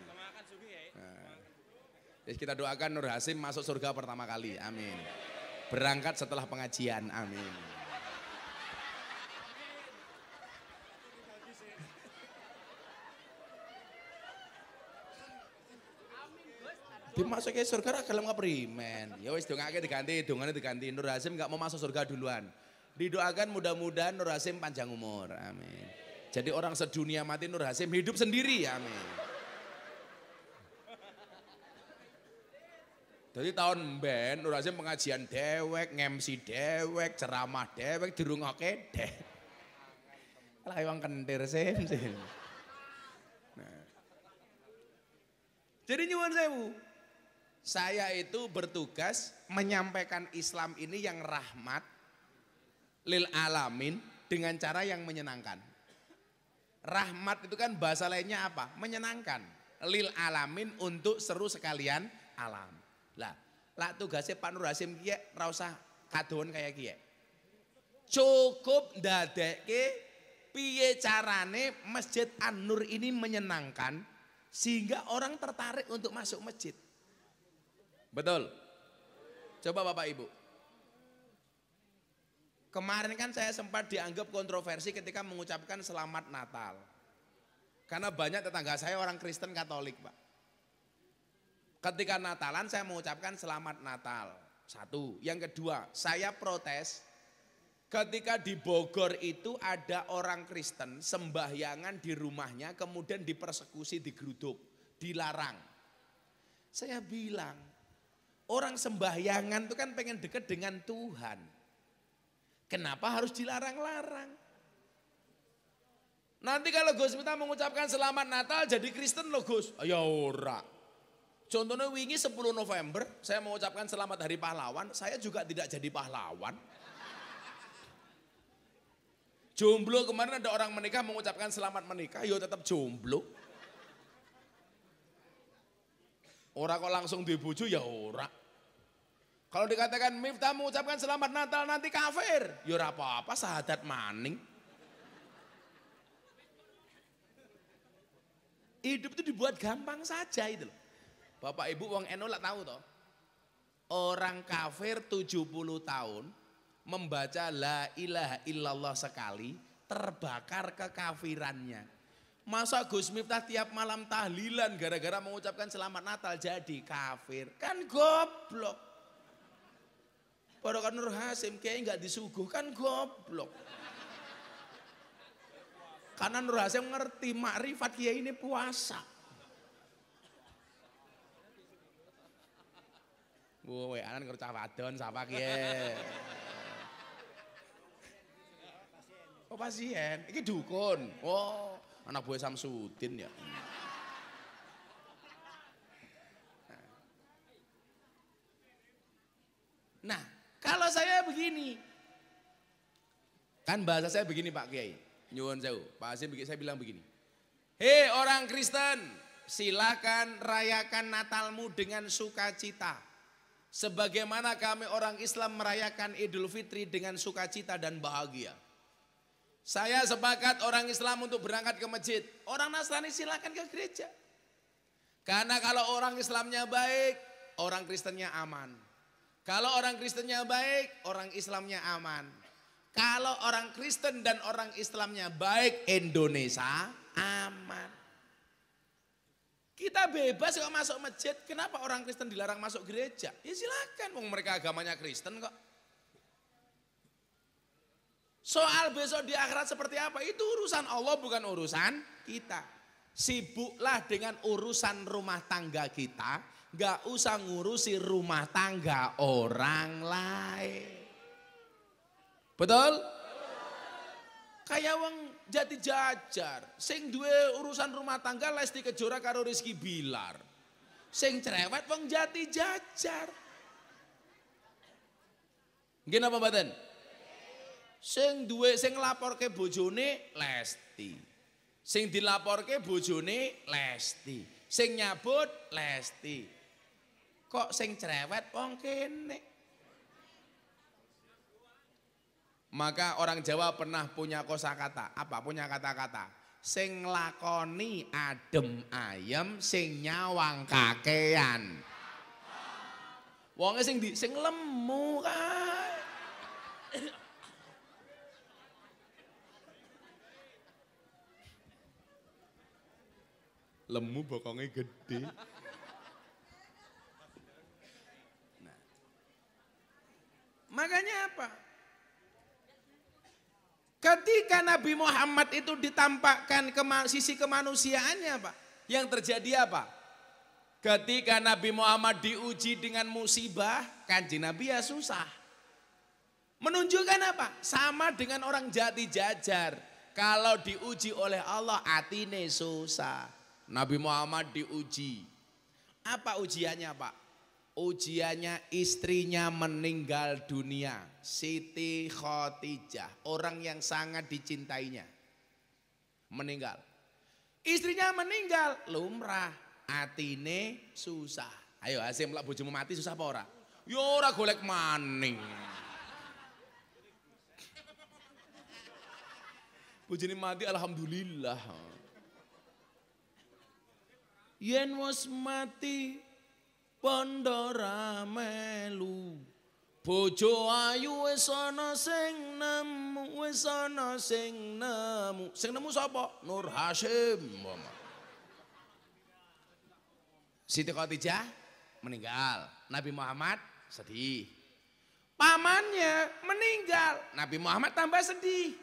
Jadi kita doakan Nur Hasim masuk surga pertama kali, amin. Berangkat setelah pengajian, amin. Dimasuki surga ra gelem keprimen. Ya wis dongake diganti, dongane diganti. Nur Hasim enggak mau masuk surga duluan. Didoakan mudah-mudahan Nur Hasim panjang umur, amin. Jadi orang sedunia mati Nur Hasim hidup sendiri, amin. Jadi tahun ben Nur Hasim pengajian dewek, ngemsi dewek, ceramah dewek, dirungokke dewek. Lah wong kentir Sim. Nah. Jadi nyuwun sewu. Saya itu bertugas menyampaikan Islam ini yang rahmat lil alamin dengan cara yang menyenangkan. Rahmat itu kan bahasa lainnya apa? Menyenangkan. Lil alamin untuk seru sekalian alam. Lah tugasnya Pak Nur Hasim kiye ra usah kadoan kayak kiye. Cukup ndadekke piye carane Masjid An-Nur ini menyenangkan sehingga orang tertarik untuk masuk masjid. Betul? Coba Bapak Ibu. Kemarin kan saya sempat dianggap kontroversi ketika mengucapkan selamat Natal. Karena banyak tetangga saya orang Kristen Katolik, Pak. Ketika Natalan saya mengucapkan selamat Natal. Satu. Yang kedua, saya protes ketika di Bogor itu ada orang Kristen sembahyangan di rumahnya kemudian dipersekusi, digeruduk, dilarang. Saya bilang, orang sembahyangan itu kan pengen dekat dengan Tuhan. Kenapa harus dilarang-larang? Nanti kalau Gus Miftah mengucapkan selamat Natal jadi Kristen loh Gus. Ya ora. Contohnya wingi 10 November saya mengucapkan selamat Hari Pahlawan, saya juga tidak jadi pahlawan. Jomblo kemarin ada orang menikah mengucapkan selamat menikah, yo tetap jomblo. Ora kok langsung dibuju ya ora. Kalau dikatakan Miftah mengucapkan selamat Natal nanti kafir, ya ora apa-apa sahadat maning. Hidup itu dibuat gampang saja itu loh. Bapak Ibu wong NU lah tahu toh. Orang kafir 70 tahun membaca la ilaha illallah sekali terbakar kekafirannya. Masa Gus Miftah tiap malam tahlilan gara-gara mengucapkan selamat Natal jadi kafir? Kan goblok. Padahal Nur Hasim kayaknya nggak disuguhkan goblok. Karena Nur Hasim ngerti makrifat kiai ini puasa. Wowe anan kerja wadon sapa kiye. Oh pasien, iki dukun. Oh, anak buah Samsudin ya. Nah, kalau saya begini. Kan bahasa saya begini Pak Kiai. Nyuwun sewu. Pak Hasim saya bilang begini. Hei orang Kristen, silakan rayakan Natalmu dengan sukacita. Sebagaimana kami orang Islam merayakan Idul Fitri dengan sukacita dan bahagia. Saya sepakat orang Islam untuk berangkat ke masjid. Orang Nasrani silakan ke gereja. Karena kalau orang Islamnya baik, orang Kristennya aman. Kalau orang Kristennya baik, orang Islamnya aman. Kalau orang Kristen dan orang Islamnya baik, Indonesia aman. Kita bebas kok masuk masjid, kenapa orang Kristen dilarang masuk gereja? Ya silakan, mereka agamanya Kristen kok. Soal besok di akhirat seperti apa, itu urusan Allah bukan urusan kita. Sibuklah dengan urusan rumah tangga kita, gak usah ngurusi rumah tangga orang lain. Betul? Kayak wong Jati Jajar, sing duwe urusan rumah tangga Lesti Kejora karo Rizky Bilar. Sing cerewet wong Jati Jajar. Nggih napa mboten? Sing duwe sing nglaporke bojone Lesti. Sing dilaporke bojone Lesti. Sing nyabut Lesti. Kok sing cerewet wong kene? Maka orang Jawa pernah punya kosakata. Apa punya kata-kata? Sing nglakoni adem ayem, sing nyawang kakean. Wonge sing lemu kae. Lemu bokongnya gede. Nah, makanya apa? Ketika Nabi Muhammad itu ditampakkan sisi kemanusiaannya Pak. Yang terjadi apa? Ketika Nabi Muhammad diuji dengan musibah, Kanjeng Nabi ya susah. Menunjukkan apa? Sama dengan orang jati jajar. Kalau diuji oleh Allah, atine susah. Nabi Muhammad diuji. Apa ujiannya Pak? Ujiannya istrinya meninggal dunia. Siti Khadijah, orang yang sangat dicintainya. Meninggal. Istrinya meninggal, lumrah. Atine susah. Ayo Hasim, lak bojomu mati susah apa ora? Ya ora golek maning. Bojone mati alhamdulillah. Yen wis mati pondora melu, bojo ayu wis ana sing nemu, wis ana sing nemu. Sing nemu sapa? Nur Hasyim. Siti Khadijah meninggal, Nabi Muhammad sedih. Pamannya meninggal, Nabi Muhammad tambah sedih.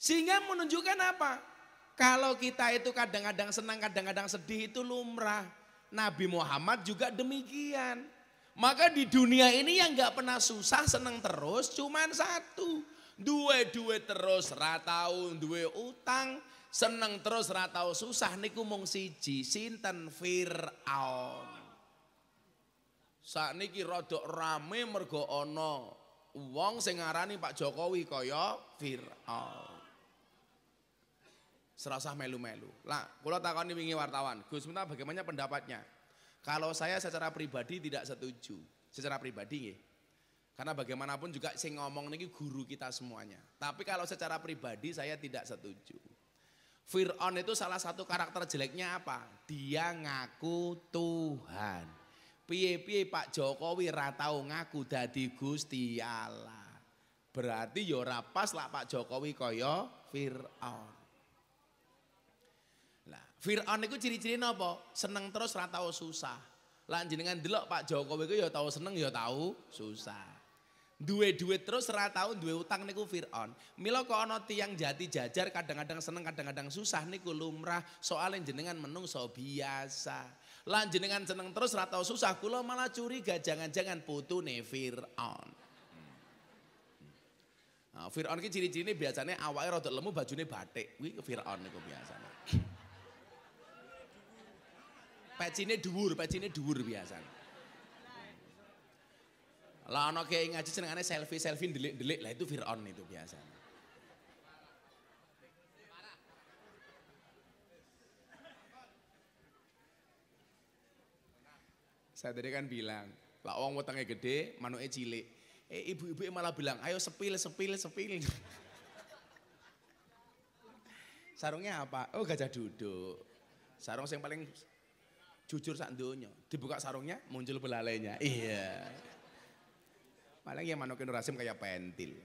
Sehingga menunjukkan apa? Kalau kita itu kadang-kadang senang, kadang-kadang sedih itu lumrah. Nabi Muhammad juga demikian. Maka di dunia ini yang gak pernah susah, senang terus cuman satu. Duwe terus ratau, duwe utang, senang terus ratau susah niku mung siji, sinten Fir'aun. Sakniki rodok rame mergo ana wong sing ngarani Pak Jokowi kaya Fir'aun. Serasa melu-melu. Lah, kalau takoni wingi wartawan, Gus Miftah bagaimana pendapatnya? Kalau saya secara pribadi tidak setuju. Secara pribadi nggih. Karena bagaimanapun juga sing ngomong niki guru kita semuanya. Tapi kalau secara pribadi saya tidak setuju. Fir'aun itu salah satu karakter jeleknya apa? Dia ngaku Tuhan. Piye-piye Pak Jokowi ra tau ngaku dadi Gusti Allah. Berarti ya ora pas lah Pak Jokowi kaya Fir'aun. Fir'aun itu ciri-ciri napa? Seneng terus ora tau susah. Lah jenengan delok Pak Jokowi iku ya tau seneng ya tau susah. Duwe duit terus ora tau duwe utang niku Fir'aun. Mila kok ana tiyang jati jajar kadang-kadang seneng kadang-kadang susah niku lumrah, soalnya jenengan menungso biasa. Lah jenengan seneng terus ora tau susah, kula malah curiga jangan-jangan putune Fir'aun. Nah, Fir'aun ki ciri-cirine biasanya awake rada lemu bajune batik. Kuwi Fir'aun niku biasanya. Pecine dhuwur biasanya. Lah ana kiai ngaji senengane selfie delik-delik, lah itu Fir'aun itu biasanya. Saya tadi kan bilang, lah wong wetenge gede, manuke cilik. Ibu-ibu malah bilang, ayo sepil. Sarungnya apa? Oh gajah duduk. Sarung yang paling jujur sak donya. Dibuka sarungnya muncul belalainya. Iya. Paling yang manuke Nur Hasyim kayak pentil.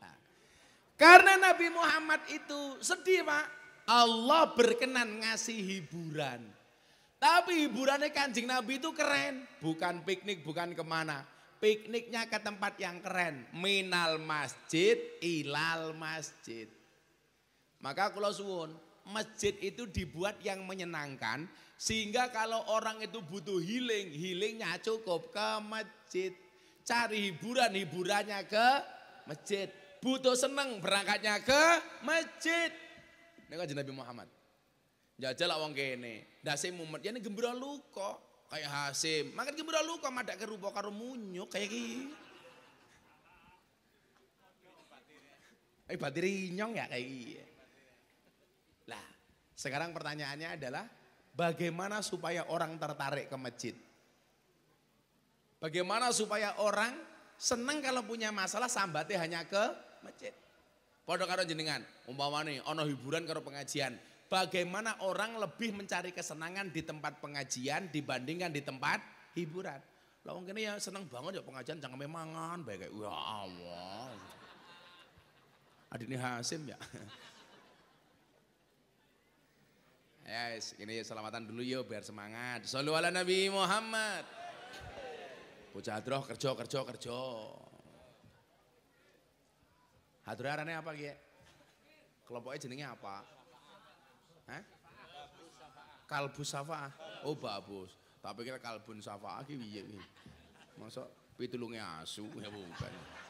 Nah, karena Nabi Muhammad itu sedih Pak. Allah berkenan ngasih hiburan. Tapi hiburannya Kanjeng Nabi itu keren. Bukan piknik, bukan kemana. Pikniknya ke tempat yang keren. Minal masjid ilal masjid. Maka kula suwun, masjid itu dibuat yang menyenangkan. Sehingga kalau orang itu butuh healingnya cukup ke masjid. Cari hiburannya ke masjid. Butuh seneng berangkatnya ke masjid. Ini kan Nabi Muhammad. Jajal lah wong kene. Ndase mumet, ya ini gembira luka. kayak Hasim. Makan ki lu kok madak kerupa karo munyuk kayak ki. Batiri nyong ya kayak gini. Lah, sekarang pertanyaannya adalah bagaimana supaya orang tertarik ke masjid? Bagaimana supaya orang senang kalau punya masalah sambatnya hanya ke masjid? Padha karo jenengan, umpamane ana hiburan karo pengajian. Bagaimana orang lebih mencari kesenangan di tempat pengajian dibandingkan di tempat hiburan? Lah wong kene ya seneng banget ya pengajian jangan memangan bae kayak ya Allah. Adine Hasim ya. Yes, ini selamatan dulu yuk biar semangat. Shollu ala Nabi Muhammad. Bocah hadroh kerja. Hadroh arane apa ki? Kelompoknya jenenge apa? Hah? Kalbus Safaah. Oh babus. Tapi kira kalbun Safaah ki piye iki? Masa pitulunge asu ya bukan.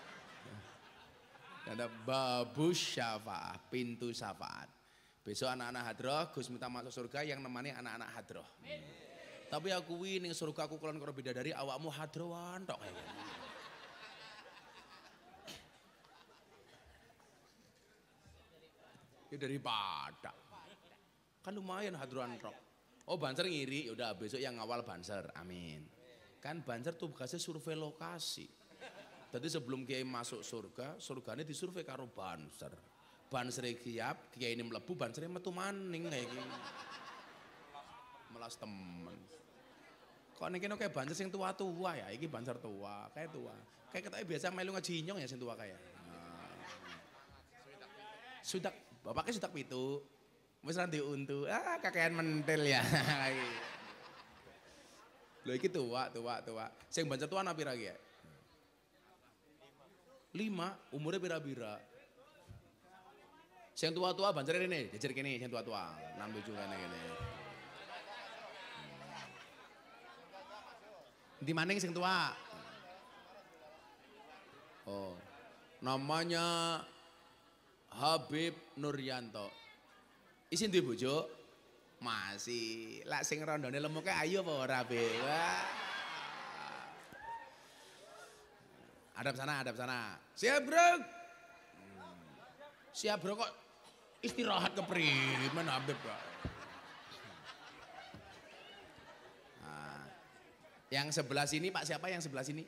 Ada babus syafaat, pintu syafaat. Besok anak-anak hadroh, Gus minta masuk surga yang nemani anak-anak hadroh. Tapi aku ning surga aku kulon karo bidadari awakmu hadrohan tok. Ya daripada. Kan lumayan hadrohan tok. Oh Banser ngiri, udah besok yang awal Banser, amin. Kan Banser tugasnya survei lokasi. Jadi sebelum Kiai masuk surga, surganya disurvei karo Banser. Banser siap, Kiai ini mlebu, Banser metu maning kayak gini. Melas temen. Kok niki kayak Banser sing tua-tua ya, iki Banser tua, kayak tua. Kayak ketake biasa melu ngaji nyong ya sing tua kayak. Sudak, bapaknya sudak pitu. Wis ra diuntu. Kakean mentil ya. Lho iki tua. Sing Banser tua ana pira ki ya? 5, umurnya bira-bira. Yang tua-tua Banser ini, jajar kene, yang tua-tua. 6-7 kene. Di maning sing tua? Oh, namanya Habib Nuryanto. Isin duwe bojo? Masih. Lak sing rondone lemuke ayu apa ora, Be? Adap sana. Siap bro. Siap bro kok istirahat keprimen Habib Pak. Nah, yang sebelah sini Pak siapa yang sebelah sini?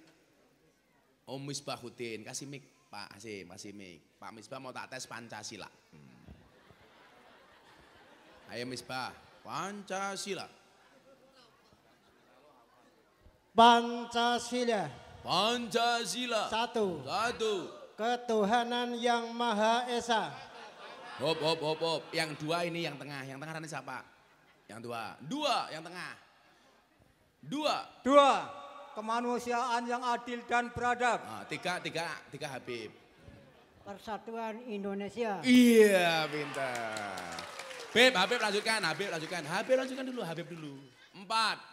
Om Misbahuddin, kasih mic Pak, masih mic. Pak Misbah mau tak tes Pancasila. Ayo Misbah, Pancasila. Pancasila. Satu. Ketuhanan yang Maha Esa. Hop. Yang dua ini yang tengah. Yang tengah ini siapa? Yang dua. Yang tengah. Dua. Kemanusiaan yang adil dan beradab. Nah, tiga Habib. Persatuan Indonesia. Iya, pintar. Habib lanjutkan. Habib dulu. 4.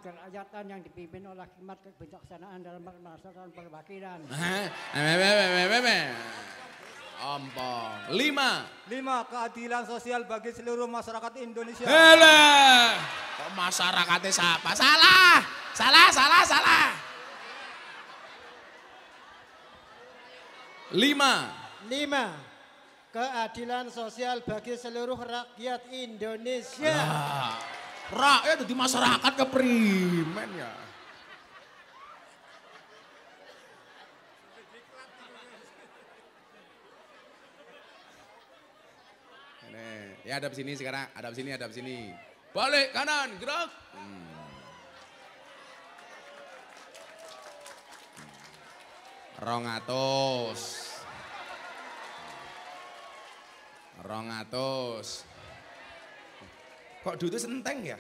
Kerakyatan yang dipimpin oleh hikmat kebijaksanaan dalam melaksanakan perwakilan. 5. 5. Keadilan sosial bagi seluruh masyarakat Indonesia. Kok masyarakatnya siapa? Salah. 5. Keadilan sosial bagi seluruh rakyat Indonesia. Rakyat di masyarakat keprimen ya. Ya hadap sini sekarang, hadap sini. Balik kanan, gerak. Rongatus. Kok dudu senteng ya?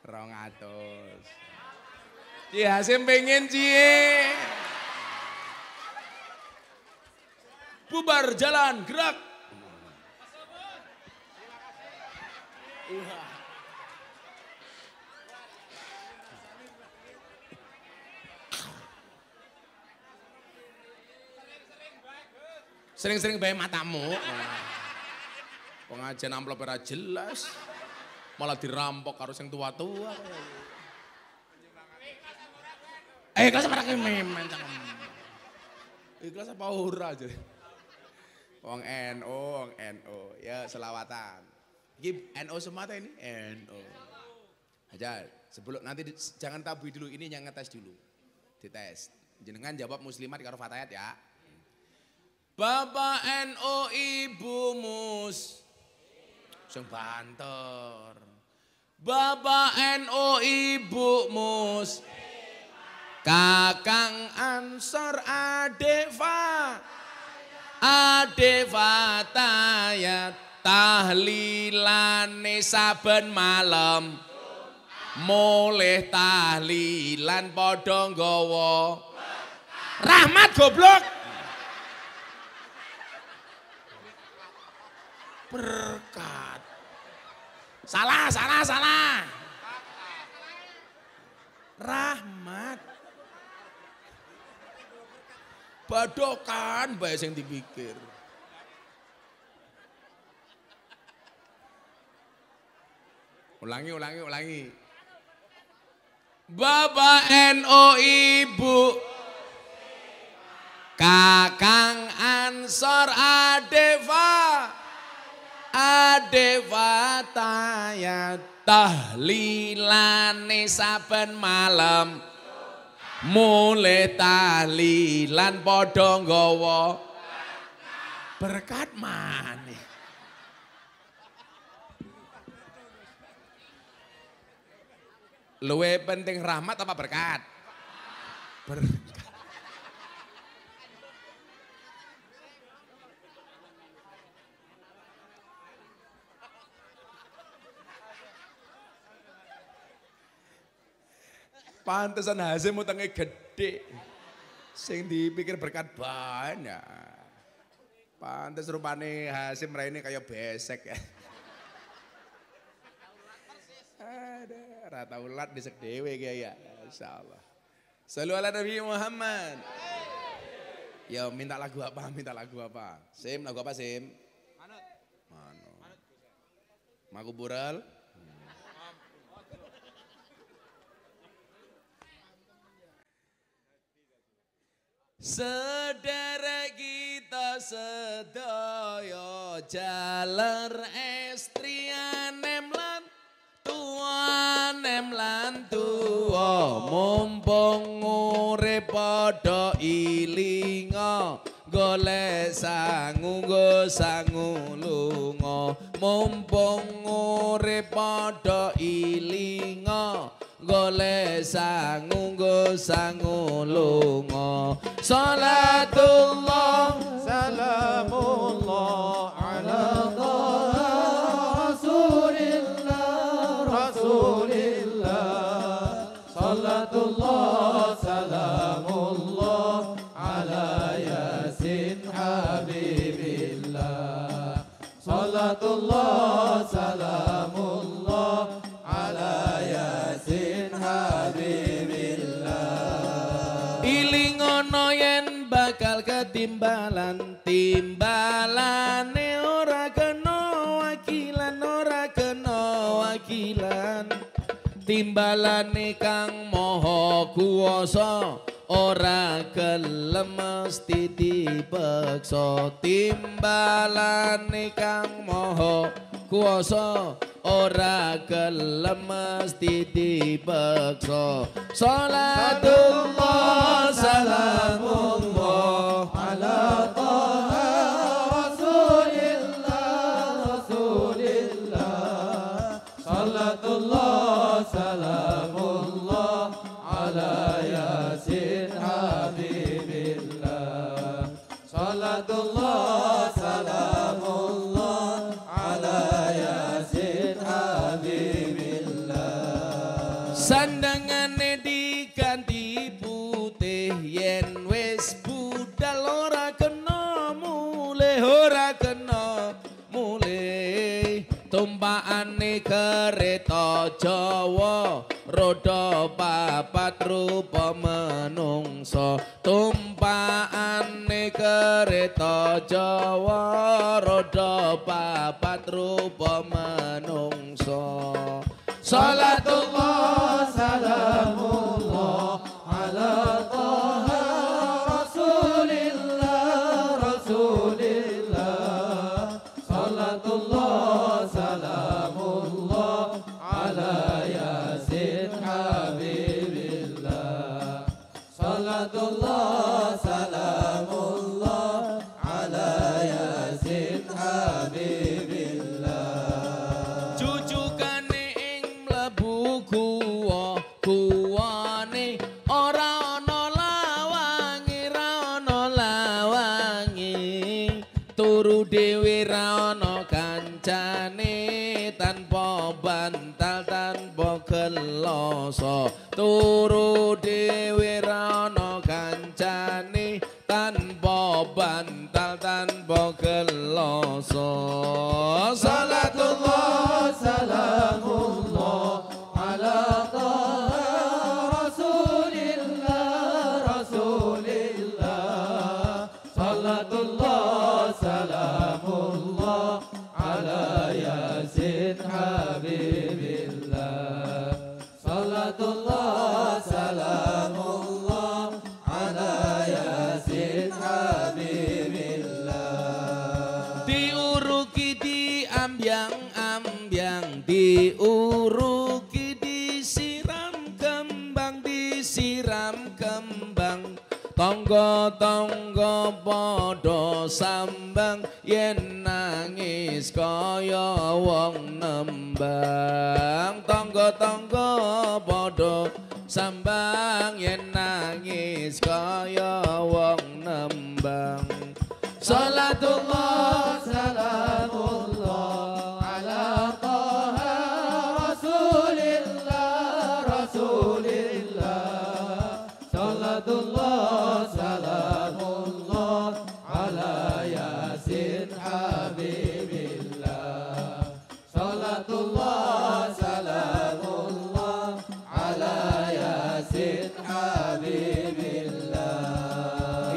200. Ci Hasim pengen cie. Bubar jalan, gerak. Sering-sering bayar matamu. Pengajian amplop ora jelas. Malah dirampok karo sing tua-tua. Ikhlas apa ora memen cangkem. Ikhlas apa ora aja. Wong NU, ya selawatan. Iki NU semua ini NU. Aja sebelum nanti jangan tabu dulu, ini yang ngetes dulu. Dites. Jenengan jawab muslimat karo fatayat ya. Bapak NU Ibu Mus sing banter. Bapak NU Ibu Mus Kakang Ansor Adeva tayat tahlilane saben malam mulih tahlilan padha nggawa rahmat goblok berkat salah rahmat badokan bae sing dipikir. Ulangi. Bapak NU Ibu Kakang Ansor Adeva tayat tahlilane saben malam mulih tahlilan padha nggawa berkat maneh. Luwe penting rahmat apa berkat? Berkat. Pantesan Hasim utangnya gede. Sing dipikir berkat banyak. Pantes rupane Hasim raine kayak besek ya. Ada rata ulat disek dewe ya. Insyaallah. Shallu ala Nabi Muhammad. Ya minta lagu apa? Sim, lagu apa Sim? Manut. Makubural. Sedherek kita sedaya jaler estrian nemlan tua mumpung urip padha ilinga golek sangu lunga mumpung urip padha ilinga golek sangu lunga salatullah salamullah ala rasulillah salatullah salamullah ala yasin habibillah salatullah salamullah ala yasin habibillah iling ana yen bakal ketimbalan timbalane ora kena wakilan timbalane kang maha kuwasa ora gelem mesti dipeksa timbalane kang maha kuwasa ora gelem mesti dipeksa salatullah salamullah ala taha rasulillah salatullah salamullah ala yasin habibillah salatullah salamullah ala yasin habibillah sandangane diganti putih yen wis budal ora kena mulih tumpakane kereta Jawa roda papat rupa menungso tumpakane kereta Jawa roda papat rupa menungso Salatullah salamullah ala Taha Rasulillah Rasulillah. Salatullah salamullah ala Yasin Habibillah. Salatullah salamullah ala Yasin Habibillah. Jujukane ing mlebu kuwane ora ana lawangi turu dhewe ra ana kancane tanpa bantal tanpa geloso turu dhewe ra ana kancane tanpa bantal tanpa geloso. Salatullah salamullah ala Taha Rasulillah Rasulillah. Salatullah salamullah ala Yasin Habibillah. Salatullah salamullah ala Yasin Habibillah. Diuruki diambyang-ambyang, diuruki disiram kembang, tangga-tangga padha sambang yen nangis kaya wong nembang. Tangga-tangga padha sambang yen nangis kaya wong nembang. Salatullah salamullah ala Taha Rasulillah Rasulillah. Salatullah salamullah ala Yasin Habibillah. Salatullah salamullah ala Yasin Habibillah.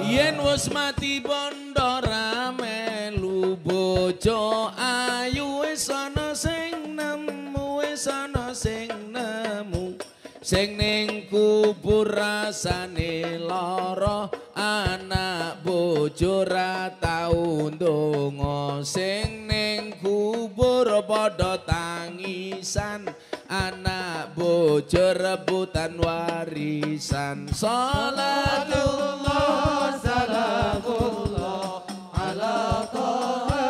Yen wis mati bondo ra melu bojo ayu wis ana sing nemu, wis ana sing nemu. Sing ning kubur rasane lara, anak bojo ra tau ndonga. Sing ning kubur padha tangisan, anak bojo rebutan warisan. Salatullah salamullah ala Taha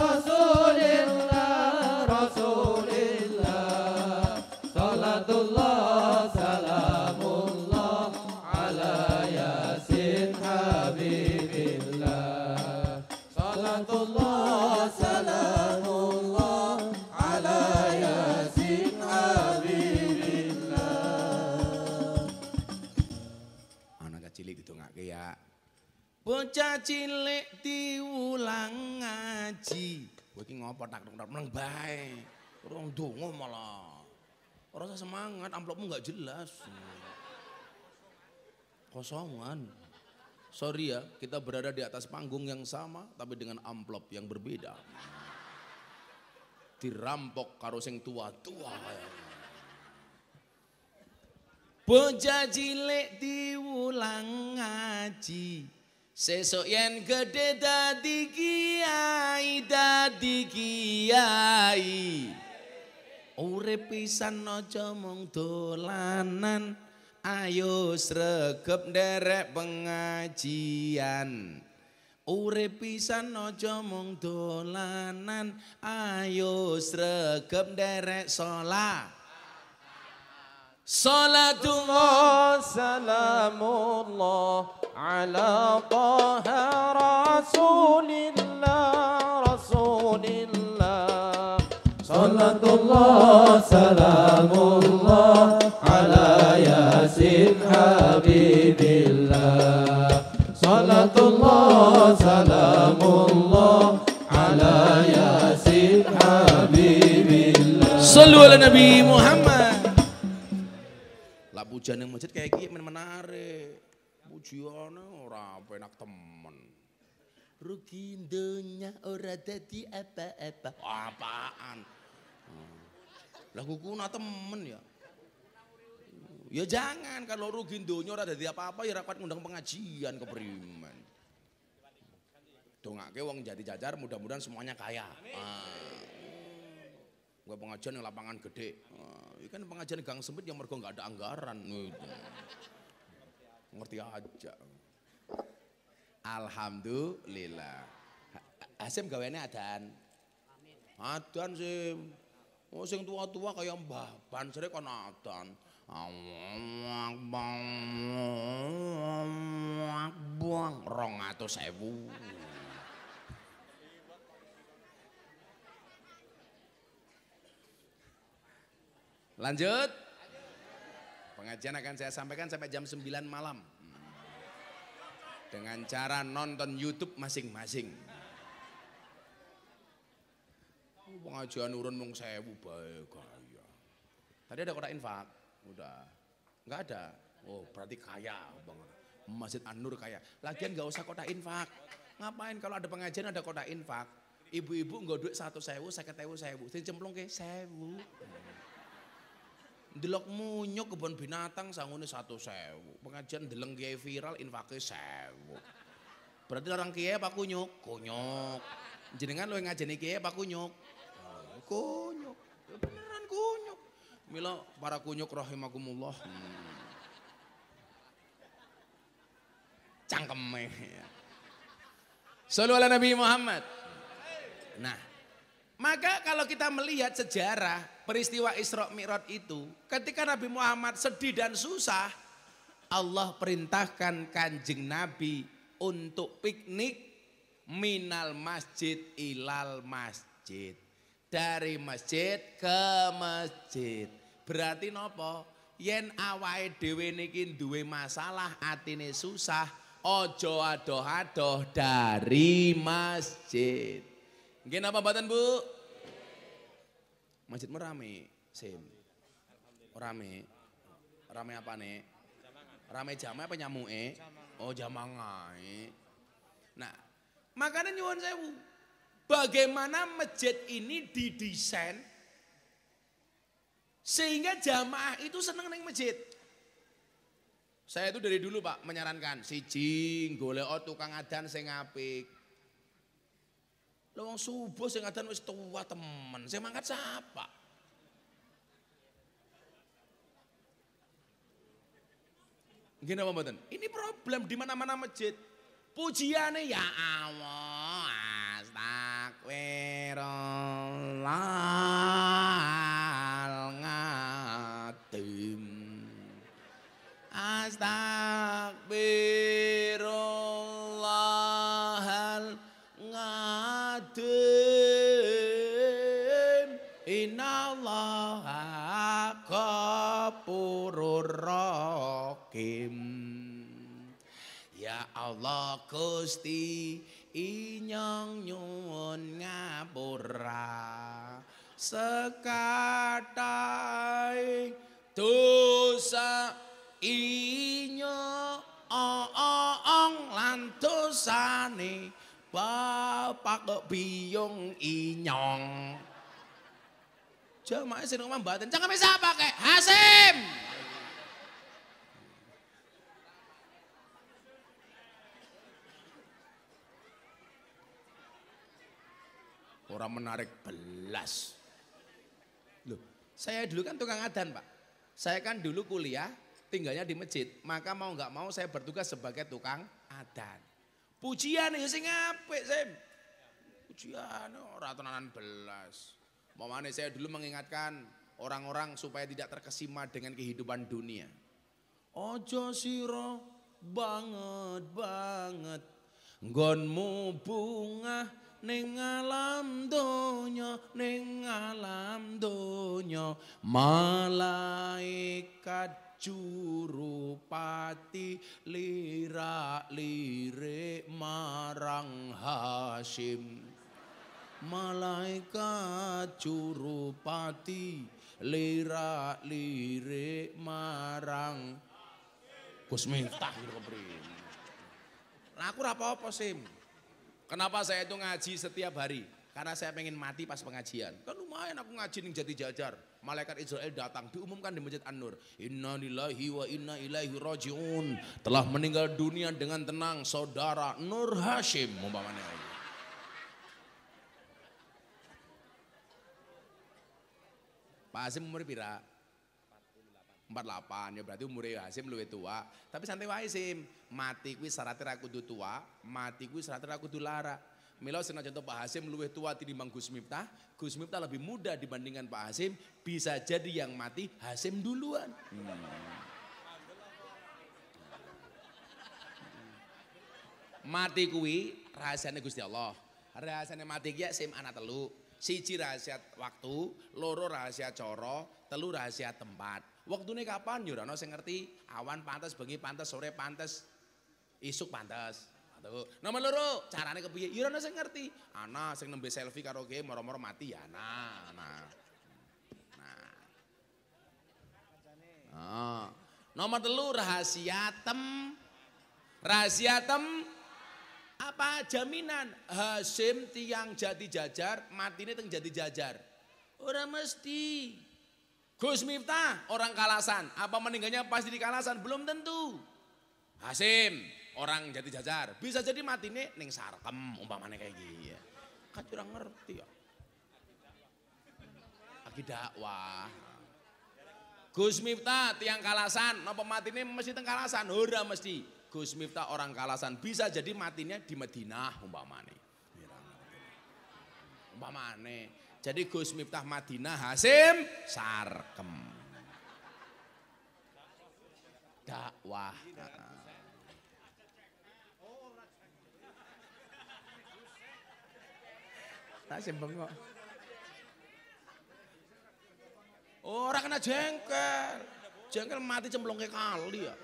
Rasulillah Rasulillah. Salatullah salamullah ala Yasin Habibillah. Salatullah salamullah ala Yasin Habibillah. Anak cilik ditungake ya. Bocah cilik diulang ngaji. Kowe iki ngopo tak meneng bae. Ora ndonga malah. Ora usah semangat, amplopmu enggak jelas. Kosongan. Sorry ya, kita berada di atas panggung yang sama tapi dengan amplop yang berbeda. Dirampok karo sing tua-tua kayak. Bocah cilik diulang ngaji. Sesuk yen gede dadi kiai, dadi kiai. Urip pisan aja mung dolanan, ayo sregep nderek pengajian. Urip pisan aja mung dolanan, ayo sregep nderek salat. Salatullah salamullah ala Taha Rasulillah Rasulillah. Salatullah salamullah ala Yasin Habibillah. Salatullah salamullah ala Yasin Habibillah. Sallu ala Nabi Muhammad. Lah pujian yang masjid kayak gini menarik. Pujiannya ora penak temen. Rugi dunya ora dadi apa-apa. Apaan? Lah kukuna temen ya. Ya jangan kalau rugi donya ora dadi apa-apa ya ora kuat ngundang pengajian keprimen. Dongake wong jadi jajar mudah-mudahan semuanya kaya. Gua pengajian yang lapangan gede. Ini kan pengajian gang sempit yang mergo nggak ada anggaran. Ngerti aja. Alhamdulillah. Hasim gaweane adan. Adan Sim. Oh sing tua-tua kayak Mbah Ban sere kon adan. Buang 200.000. Lanjut. Pengajian akan saya sampaikan sampai jam 9 malam. Dengan cara nonton YouTube masing-masing. Pengajian urun mung 1.000 bae kaya. Tadi ada kotak infak. Udah, nggak ada. Oh berarti kaya banget. Masjid An-Nur kaya. Lagian nggak usah kotak infak. Ngapain kalau ada pengajian ada kotak infak? Ibu-ibu nggak duit 100.000, 50.000. Sing cemplung ke 1.000. Delok munyuk kebun binatang sangune 100.000. Pengajian deleng kiai viral infake 1.000. Berarti larang kiai apa kunyuk? Kunyuk. Jenengan lo ngajeni kiai apa kunyuk? Kunyuk. Beneran kunyuk. Mila para kunyuk rahimakumullah. Cangkeme. Shallu ala Nabi Muhammad. Nah, maka kalau kita melihat sejarah peristiwa Isra Mi'raj itu, ketika Nabi Muhammad sedih dan susah, Allah perintahkan Kanjeng Nabi untuk piknik minal masjid ilal masjid. Dari masjid ke masjid. Berarti nopo? Yen awake dhewe niki duwe masalah, atine susah, ojo adoh-adoh dari masjid. Nggih napa mboten, Bu? Masjidmu rame, Sim. Rame. Rame apa nih? Rame jamaah apa nyamuke? Oh, jamaah. Nah, makanya nyuwun sewu. Bagaimana masjid ini didesain sehingga jamaah itu seneng neng masjid. Saya itu dari dulu Pak menyarankan siji golek tukang adan sing apik. Lha wong subuh sing adan wis tua temen, sing mangkat siapa? Gini apa mboten? Ini problem di mana-mana masjid. Pujiane ya Allah, astagfirullahaladzim. Astagfirullahaladzim. Innallaha ghafurur rahim. Ya Allah Gusti inyong nyuwun ngapura sekathahing dosa inyo lan dosane bapak biyung inyong. Jamaah sing ngomong mboten cangkeme sapa kek? Hasim. Orang menarik belas. Loh, saya dulu kan tukang adan Pak. Saya kan dulu kuliah tinggalnya di masjid. Maka mau nggak mau saya bertugas sebagai tukang adan. Pujian ya sing apik Sim. Pujian ora tenanan belas. Mamane saya dulu mengingatkan orang-orang supaya tidak terkesima dengan kehidupan dunia. Ojo sira banget nggonmu bunga ning alam donya malaikat jurupati lirak-lirik marang Hasyim. Malaikat jurupati lirak-lirik marang Gus Miftah gitu kepriye. Lah aku ora apa-apa Sim. Kenapa saya itu ngaji setiap hari? Karena saya pengen mati pas pengajian. Kan lumayan aku ngaji ning Jati Jajar. Malaikat Israel datang diumumkan di Masjid An-Nur. Inna lillahi wa inna ilaihi rajiun. Telah meninggal dunia dengan tenang saudara Nur Hashim umpamanya. Pak Hasim umur pira? 48 ya berarti umurnya Hasim luwih tua. Tapi santai wae Sim. Mati kuwi syaratnya ra kudu tua, mati kuwi syaratnya ra kudu lara. Mila senajan Pak Hasim luwih tua tinimbang Gus Miftah, Gus Miftah lebih muda dibandingkan Pak Hasim, bisa jadi yang mati Hasim duluan. Mati kuwi rahasiane Gusti Allah. Rahasiane mati ki sim ana telu. Siji rahasia waktu, loro rahasia cara, telu rahasia tempat. Waktune kapan yo ora ono sing ngerti. Awan pantes, bengi pantes, sore pantes, isuk pantes. Nomor loro, carane kepiye? Ya ora ono sing ngerti. Ana sing nembe selfie karaoke moro-moro mati ya ana. Nah. Nomor telu rahasia apa jaminan Hasim tiang Jati Jajar matine teng Jati Jajar? Ora mesti. Gus Miftah orang Kalasan, apa meninggalnya pasti di Kalasan? Belum tentu. Hasim orang Jati Jajar, bisa jadi matine ning Sarkem umpamane kayak gini. Kan kurang ngerti ya. Lagi dakwah. Gus Miftah tiang Kalasan, napa matine mesti teng Kalasan? Ora mesti. Gus Miftah orang Kalasan, bisa jadi matinya di Madinah umpamane. Jadi Gus Miftah Madinah, Hasim Sarkem. Dakwah. Hasim bengok. Orang kena jengkel. Jengkel mati cemplungke kali ya.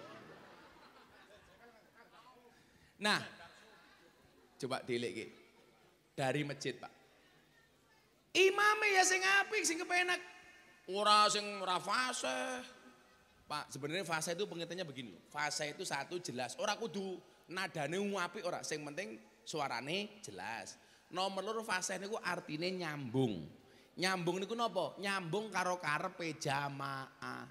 Nah, coba dilek dari masjid Pak. Imame ya sing apik, sing kepenak. Ora sing ora fase. Pak, sebenarnya fase itu pengertiannya begini. Fase itu satu jelas. Ora kudu nadane apik ora, sing penting suarane jelas. Nomor loro fase niku artine nyambung. Nyambung niku napa? Nyambung karo karepe jamaah.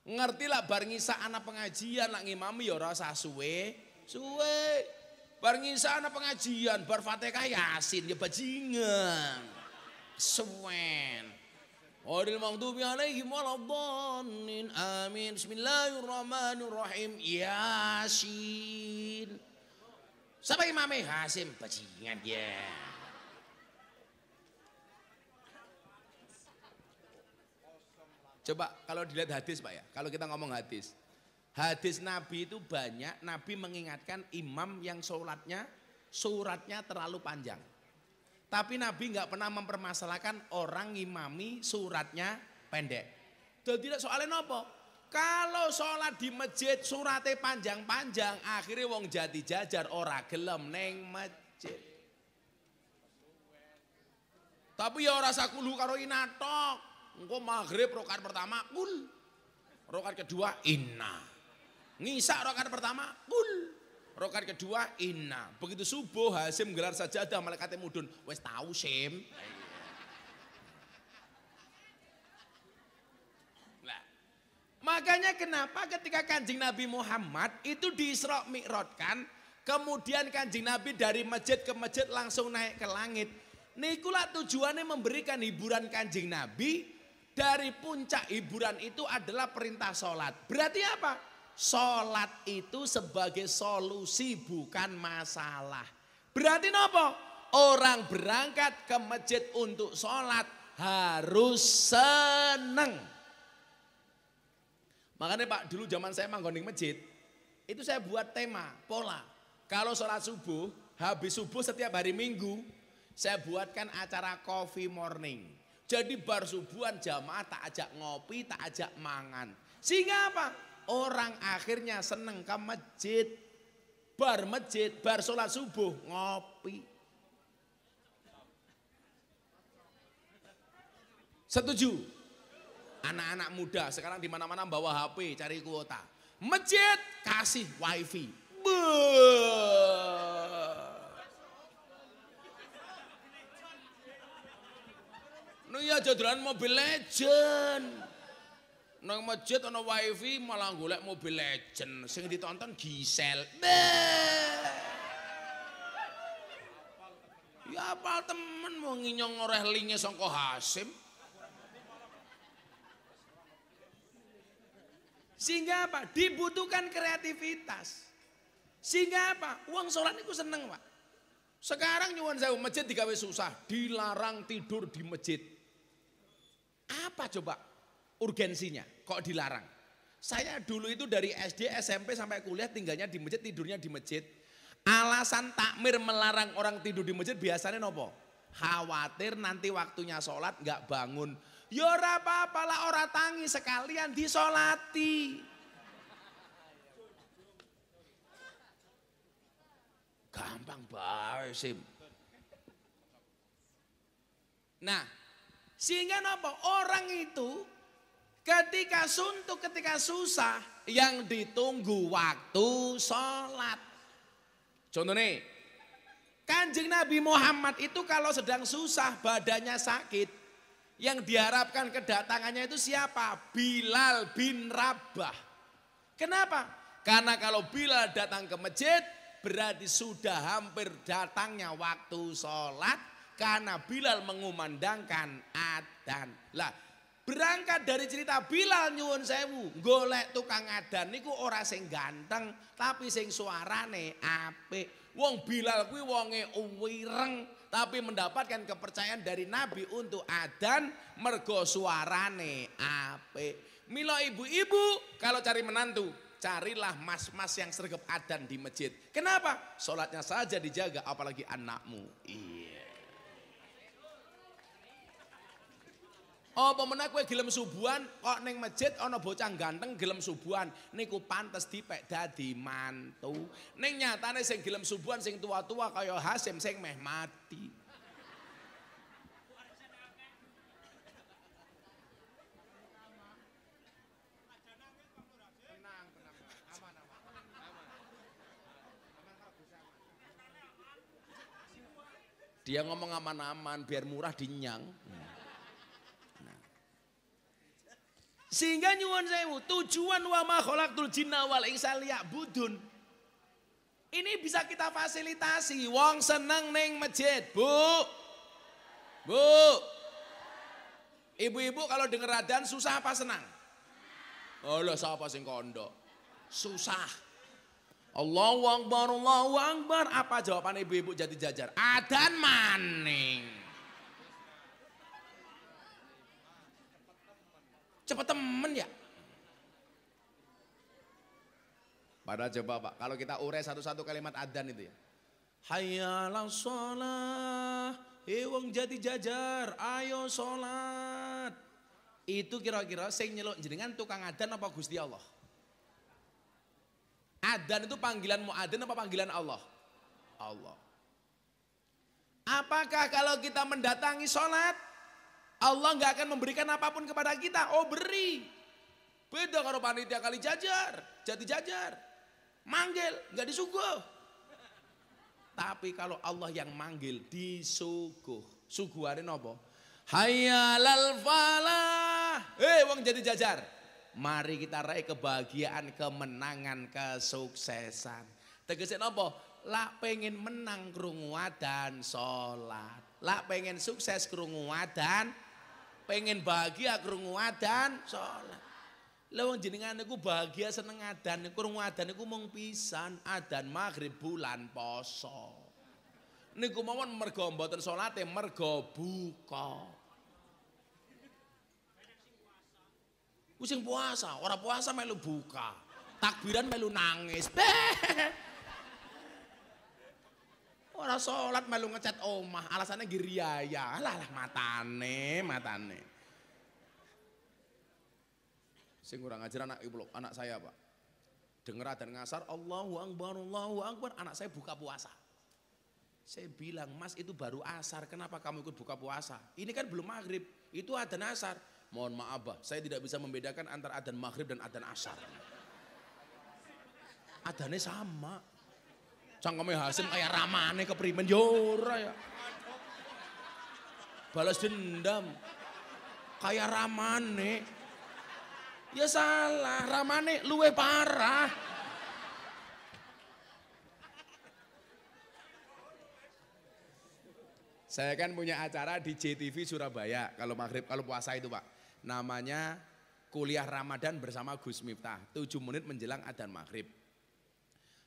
Ngerti lah bar ngisa ana pengajian lak ngimami ya ora usah suwe. Bar ngisa ana pengajian, bar Fatihah Yasin ya bajingan. Suwen. Oril maghdubi alaihim waladhdallin. Amin. Bismillahirrahmanirrahim. Yasin. Siapa imamnya? Hasim bajingan ya. Coba kalau dilihat hadis Pak ya, kalau kita ngomong hadis. Hadis Nabi itu banyak, Nabi mengingatkan imam yang suratnya terlalu panjang. Tapi Nabi nggak pernah mempermasalahkan orang ngimami suratnya pendek. Jadi soalnya apa? Kalau sholat di masjid suratnya panjang-panjang, akhirnya wong Jati Jajar ora gelem neng masjid. Tapi ya ora sakulu karo inatok. Engko maghrib rakaat pertama kul. Rakaat kedua inna. Ngisa rakaat pertama kul. Rakaat kedua inna. Begitu subuh Hasim gelar sajadah malaikate mudun. Wes tahu Sim. Nah, makanya kenapa ketika Kanjeng Nabi Muhammad itu di Isra Mi'rajkan, kemudian Kanjeng Nabi dari masjid ke masjid langsung naik ke langit. Nikulah tujuannya memberikan hiburan Kanjeng Nabi. Dari puncak hiburan itu adalah perintah sholat. Berarti apa? Sholat itu sebagai solusi bukan masalah. Berarti apa? Orang berangkat ke masjid untuk sholat harus seneng. Makanya Pak dulu zaman saya manggon di masjid. Itu saya buat tema, pola. Kalau sholat subuh, habis subuh setiap hari Minggu. Saya buatkan acara coffee morning. Jadi bar subuhan jamaah tak ajak ngopi, tak ajak mangan. Sehingga apa? Orang akhirnya seneng ke masjid. Bar sholat subuh ngopi. Setuju? Anak-anak muda sekarang di mana-mana bawa HP cari kuota. Masjid kasih wifi. aja dolan Mobile Legend. Nang masjid ana wifi malah golek Mobile Legend. Sing ditonton Gisel. Ya apal temen mau nginyong oreh linge sangka Hasim. Sehingga apa? Dibutuhkan kreativitas. Sehingga apa? Uang sholat itu seneng Pak. Sekarang nyuwun sewu masjid digawe susah. Dilarang tidur di masjid. Apa coba urgensinya? Kok dilarang? Saya dulu itu dari SD, SMP sampai kuliah tinggalnya di masjid, tidurnya di masjid. Alasan takmir melarang orang tidur di masjid biasanya nopo? Khawatir nanti waktunya sholat nggak bangun. Ya ora apa-apa lah ora tangi sekalian disolati. Gampang bae Sim. Nah, sehingga apa? Orang itu ketika suntuk, ketika susah yang ditunggu waktu sholat. Contohnya, Kanjeng Nabi Muhammad itu kalau sedang susah badannya sakit. Yang diharapkan kedatangannya itu siapa? Bilal bin Rabah. Kenapa? Karena kalau Bilal datang ke masjid berarti sudah hampir datangnya waktu sholat. Karena Bilal mengumandangkan adzan. Lah berangkat dari cerita Bilal nyuwun sewu. Golek tukang adzan niku ora sing ganteng. Tapi sing suarane apik. Wong Bilal kuwi wonge uwireng. Tapi mendapatkan kepercayaan dari Nabi untuk adzan mergo suarane apik. Mila ibu-ibu kalau cari menantu, carilah mas-mas yang sregep adzan di masjid. Kenapa? Sholatnya saja dijaga apalagi anakmu. Iya. Apa meneh kowe gelem subuhan kok ning masjid ana bocah ganteng gelem subuhan niku pantes dipek dadi mantu. Ning nyatane sing gelem subuhan sing tua-tua kaya Hasim sing meh mati. Dia ngomong aman-aman biar murah dinyang. Sehingga nyuwun sewu tujuan wa ma khalaqtul jinna wal insa liya'budun. Ini bisa kita fasilitasi. Wong seneng ning masjid, Bu. Bu. Ibu-ibu kalau denger adzan susah apa senang? Oh lah siapa sing kondo? Susah. Allahu Akbar, Allahu Akbar. Apa jawaban ibu-ibu jadi jajar? Adzan maning. Cepet temen ya. Padahal coba Pak, kalau kita urai satu-satu kalimat adzan itu ya. Hayya 'alas shalah, wong jati jajar, ayo sholat. Itu kira-kira sing nyeluk jenengan tukang adzan apa Gusti Allah? Adzan itu panggilan muadzin apa panggilan Allah? Allah. Apakah kalau kita mendatangi sholat Allah nggak akan memberikan apapun kepada kita? Oh beri. Beda kalau panitia kali jajar, jati jajar. Manggil, nggak disuguh. Tapi kalau Allah yang manggil, disuguh. Suguhane nopo? Hayya 'alal falah. Wong jati jajar. Mari kita raih kebahagiaan, kemenangan, kesuksesan. Tegese nopo? Lak pengen menang krungu adzan sholat. Lak pengen sukses krungu adzan, pengen bahagia krungu adzan sholat. Lah wong jenengan niku bahagia seneng adzan, krungu adzan niku mung pisan, adzan maghrib bulan poso. Niku mawon mergo mboten salate, mergo buka. Ku sing puasa, ora puasa melu buka. Takbiran melu nangis. Ora sholat melu ngecat omah, alasannya giriaya. Alah matane. Sing kurang ajar anak ibu, anak saya Pak. Dengar adzan ngasar, Allahu Akbar, anak saya buka puasa. Saya bilang, Mas itu baru asar, kenapa kamu ikut buka puasa? Ini kan belum maghrib, itu adzan asar. Mohon maaf Pak, saya tidak bisa membedakan antara adzan maghrib dan adzan asar. Adzannya sama. Cangkeme Hasim kayak ramane keprimen yo ora ya. Balas dendam. kayak Ramane. Ya salah, Ramane luwe parah. Saya kan punya acara di JTV Surabaya kalau maghrib, kalau puasa itu Pak. Namanya Kuliah Ramadan bersama Gus Miftah, 7 menit menjelang adzan maghrib.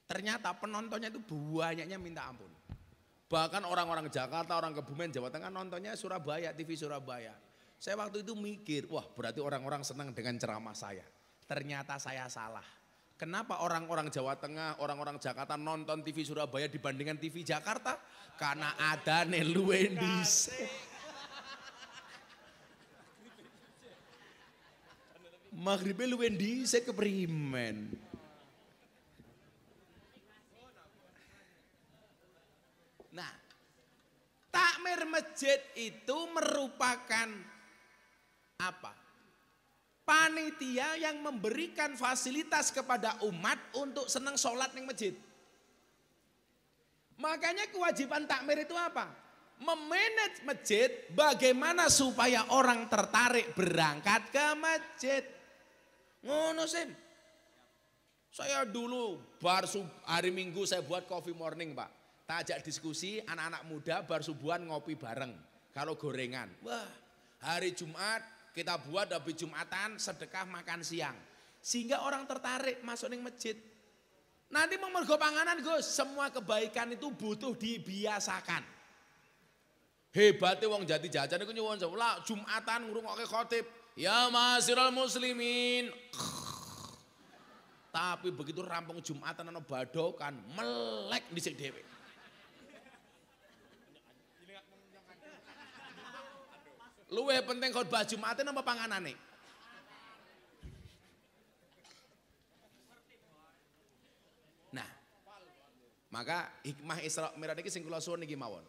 Ternyata penontonnya itu banyaknya minta ampun. Bahkan orang-orang Jakarta, orang Kebumen, Jawa Tengah nontonnya Surabaya, TV Surabaya. Saya waktu itu mikir, wah berarti orang-orang senang dengan ceramah saya. Ternyata saya salah. Kenapa orang-orang Jawa Tengah, orang-orang Jakarta nonton TV Surabaya dibandingkan TV Jakarta? Karena adane luwih dhisik. Maghribe luwih dhisik keprimen. Nah, takmir masjid itu merupakan apa? Panitia yang memberikan fasilitas kepada umat untuk senang sholat di masjid. Makanya kewajiban takmir itu apa? Memanage masjid bagaimana supaya orang tertarik berangkat ke masjid. Ngono Sim. Saya dulu hari Minggu saya buat coffee morning Pak. Tak ajak diskusi anak-anak muda bar subuhan ngopi bareng. Kalau gorengan. Wah hari Jumat kita buat habis Jumatan sedekah makan siang. Sehingga orang tertarik masuk ke masjid. Nanti mau mergo panganan Gus, semua kebaikan itu butuh dibiasakan. Hebatnya wong Jati jajan iku nyuwun sewu, Jumatan ngrungokke khotib, ya ma'asyiral muslimin. Tapi begitu rampung Jumatan ana badokan, melek dhisik dhewe. Luwih penting khotbah Jumatan apa panganane? Nah, maka hikmah Isra Mi'raj iki sing kula suwun niki mawon.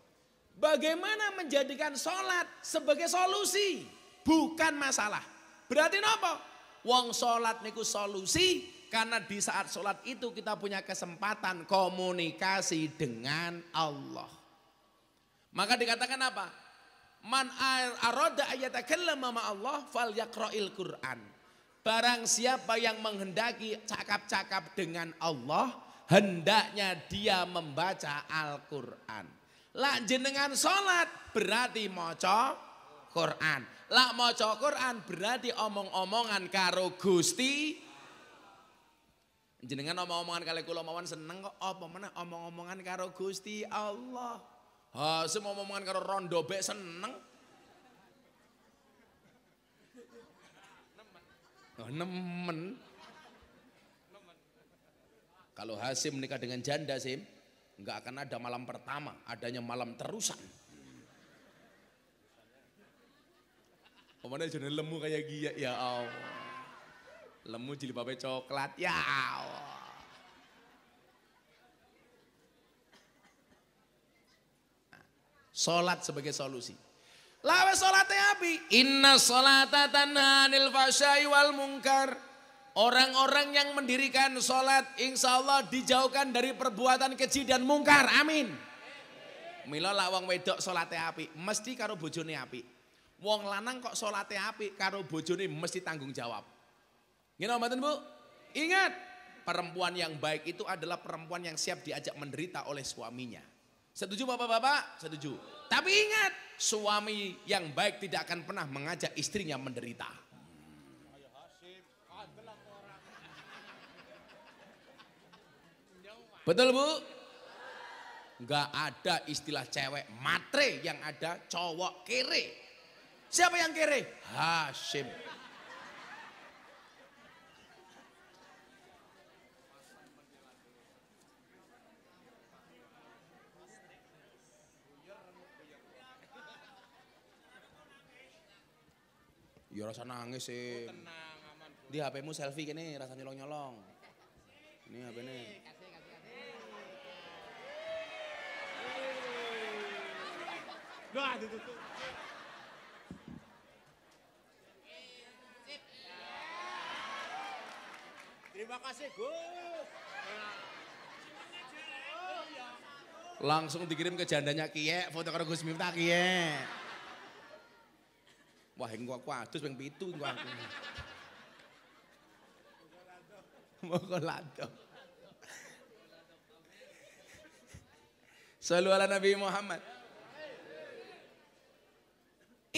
Bagaimana menjadikan sholat sebagai solusi, bukan masalah. Berarti napa? Wong sholat niku solusi karena di saat sholat itu kita punya kesempatan komunikasi dengan Allah. Maka dikatakan apa? Man arada ayatakallama ma Allah falyaqra'il Qur'an. Barang siapa yang menghendaki cakap-cakap dengan Allah, hendaknya dia membaca Al-Qur'an. Lak jenengan salat berarti maca Qur'an. Lak maca Qur'an berarti omong-omongan karo Gusti. Jenengan omong-omongan kali kula mawon seneng kok apa meneh omong-omongan karo Gusti Allah. Ha, semua omongan karo rondo bek seneng. Oh, nemen. Kalau Hasim menikah dengan janda Sim, enggak akan ada malam pertama, adanya malam terusan. Omongnya jadi lemu kayak gila, ya Allah. Lemu jilbabnya coklat, ya Allah. Sholat sebagai solusi. Lawe sholatnya api. Inna sholata tanha anil fahsya'i wal munkar. Orang-orang yang mendirikan sholat insya Allah dijauhkan dari perbuatan keji dan mungkar. Amin. Mila lah wong wedok sholatnya api. Mesti karo bojone api. Wong lanang kok sholatnya api karo bojone mesti tanggung jawab. Gini mboten Bu? Ingat. Perempuan yang baik itu adalah perempuan yang siap diajak menderita oleh suaminya. Setuju bapak-bapak? Setuju. Tapi ingat, suami yang baik tidak akan pernah mengajak istrinya menderita. Betul Bu? Enggak ada istilah cewek matre, yang ada cowok kere. Siapa yang kere? Hasim. Ya rasa nangis sih. Di HP-mu selfie kene rasa nyolong-nyolong. Ini HP-ne. Doa ditutup. Terima kasih Gus. Langsung dikirim ke jandanya Kiye, foto karo Gus Miftah Kiye. Wah, engko aku adus ping 7 engko aku. Moko lado. Shallu ala Nabi Muhammad.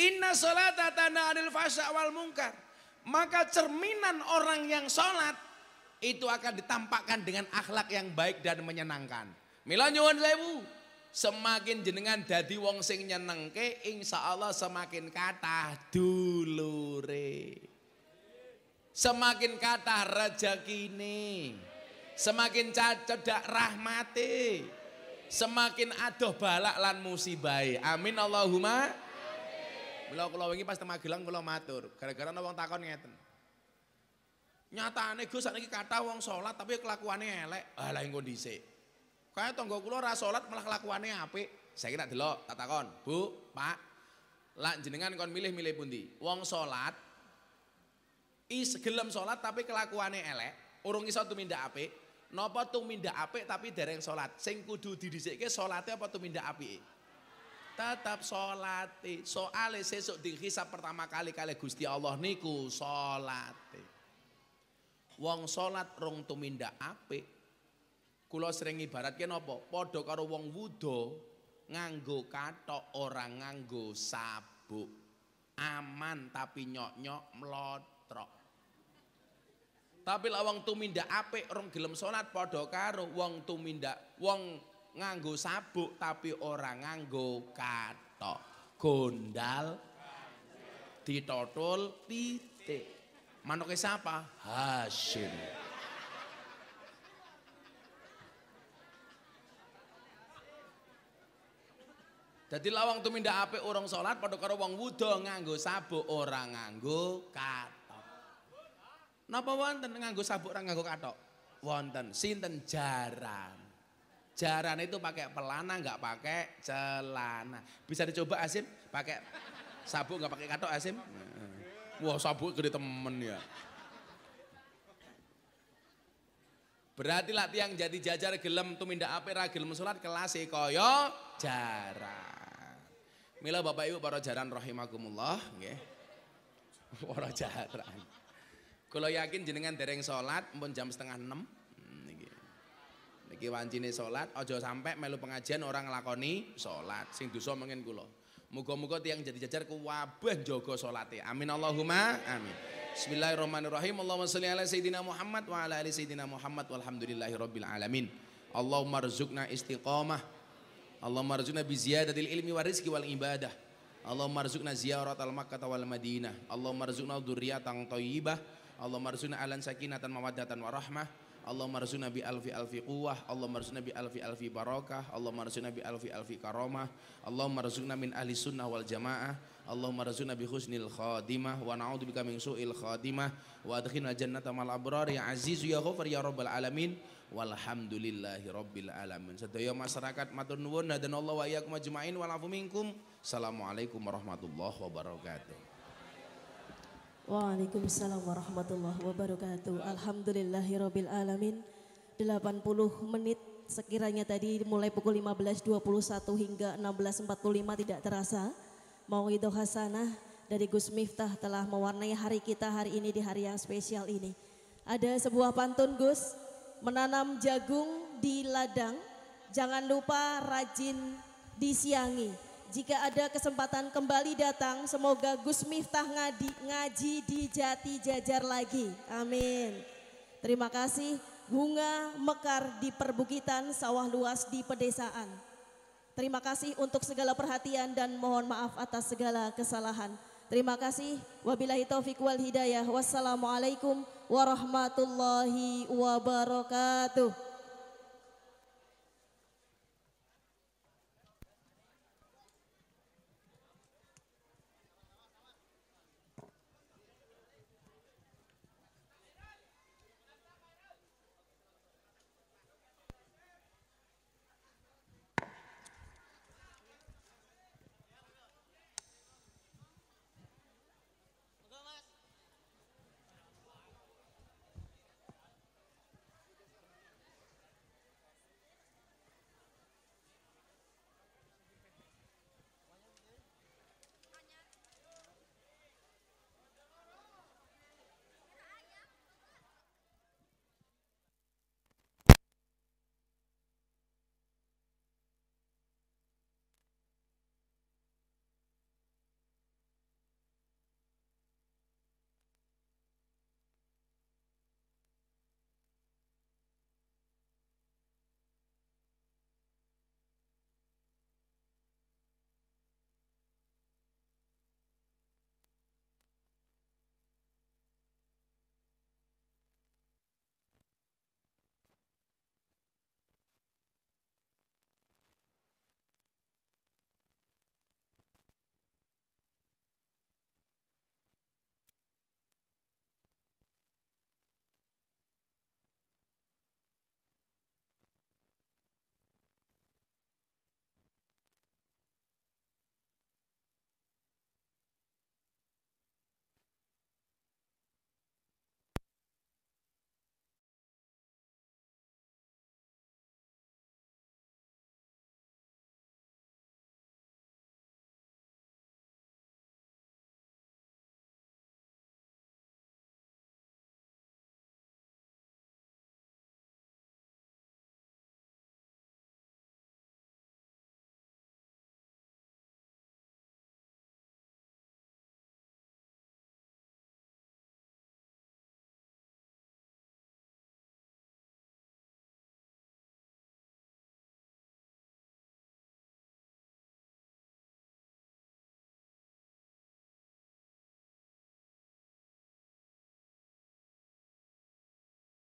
Inna sholata tanha 'anil fahsya wal munkar. Maka cerminan orang yang sholat itu akan ditampakkan dengan akhlak yang baik dan menyenangkan. Mila nyuwun sewu, semakin jenengan dadi wong sing nyenengke, insyaallah semakin kathah dulure. Semakin kathah rezekine. Semakin cedak rahmate. Semakin adoh balak lan musibahe. Amin Allahumma. Mila kula wingi pas teng Magelang kula matur, gara-gara ana wong takon ngeten. Nyatane Gus sakniki kathah wong salat tapi kelakuane elek. Ah lha engko dhisik. Kae tangga kula ora salat malah kelakuane apik. Saiki tak delok, tak takon, Bu, Pak. Lah jenengan kon milih-milih pundi? Wong salat gelem salat tapi kelakuane elek, urung iso tumindak apik. Napa tumindak apik tapi dereng salat? Sing kudu didhisikke salate apa tumindak apike? Tetap salate. Soale sesuk dihisab pertama kali Gusti Allah niku salate. Wong salat rong tumindak apik. Kula sering ibaratke napa? Padha karo wong wuda nganggo kathok ora nganggo sabuk. Aman tapi nyok-nyok mlotrok. Tapi lah wong tumindak apik rong gelem salat padha karo wong nganggo sabuk tapi ora nganggo kathok. Gondal ditotul titik. Manuke siapa? Hasyim. Dadi lawang tumindak apik orang salat padha karo wong wuda nganggo sabuk ora nganggo kathok. Napa wonten nganggo sabuk ora nganggo kathok? Wonten. Sinten jaran. Jaran itu pakai pelana enggak pakai celana. Bisa dicoba Asim pakai sabuk enggak pakai kathok Asim? Wah, sabuk gede temen ya. Berarti lah tiang jadi jajar gelem tumindak apik ra gelem salat kelase kaya jaran. Mila Bapak Ibu para jaran rahimakumullah nggih. Para jaran. Kula yakin jenengan dereng salat mpun jam 5:30 niki. Niki wancine salat aja sampai melu pengajian orang nglakoni salat. Sing dosa mengen kula. Muga-muga tiang jadi jajar kuwabeh jaga salate. Amin Allahumma amin. Bismillahirrahmanirrahim. Allahumma sholli ala sayyidina Muhammad wa ala ali sayyidina Muhammad walhamdulillahi rabbil alamin. Allahumma rzuqna istiqamah. Allahumma rzuqna bi ziyadatil ilmi wa rizqi wal ibadah. Allahumma rzuqna ziyaratal Makkah wal Madinah. Allahumma rzuqna dzurriyyatan thayyibah. Allahumma rzuqna alan sakinatan mawaddatan wa rahmah. Allahumma rzuqna bi alfi alfi quwwah. Allahumma rzuqna bi alfi alfi barakah. Allahumma rzuqna bi alfi alfi karamah. Allahumma rzuqna min ahli sunnah wal jamaah. Allahumma rzuqna bi husnil khadimah wa na'udzubika min su'il khadimah wa adkhilna jannata mal abrar ya aziz ya ghafar ya rabbal alamin walhamdulillahi rabbil alamin. Sedaya masyarakat matur nuwun hadanallahu wa iyyakum ajmain wal afu minkum. Assalamualaikum warahmatullahi wabarakatuh. Waalaikumsalam warahmatullahi wabarakatuh. Alhamdulillahirabbil alamin. 80 menit sekiranya tadi mulai pukul 15.21 hingga 16.45 tidak terasa. Mauidhah hasanah dari Gus Miftah telah mewarnai hari kita hari ini di hari yang spesial ini. Ada sebuah pantun Gus, menanam jagung di ladang, jangan lupa rajin disiangi. Jika ada kesempatan kembali datang, semoga Gus Miftah ngaji di Jati Jajar lagi. Amin. Terima kasih. Bunga mekar di perbukitan, sawah luas di pedesaan. Terima kasih untuk segala perhatian dan mohon maaf atas segala kesalahan. Terima kasih. Wabillahi taufiq wal hidayah. Wassalamualaikum warahmatullahi wabarakatuh.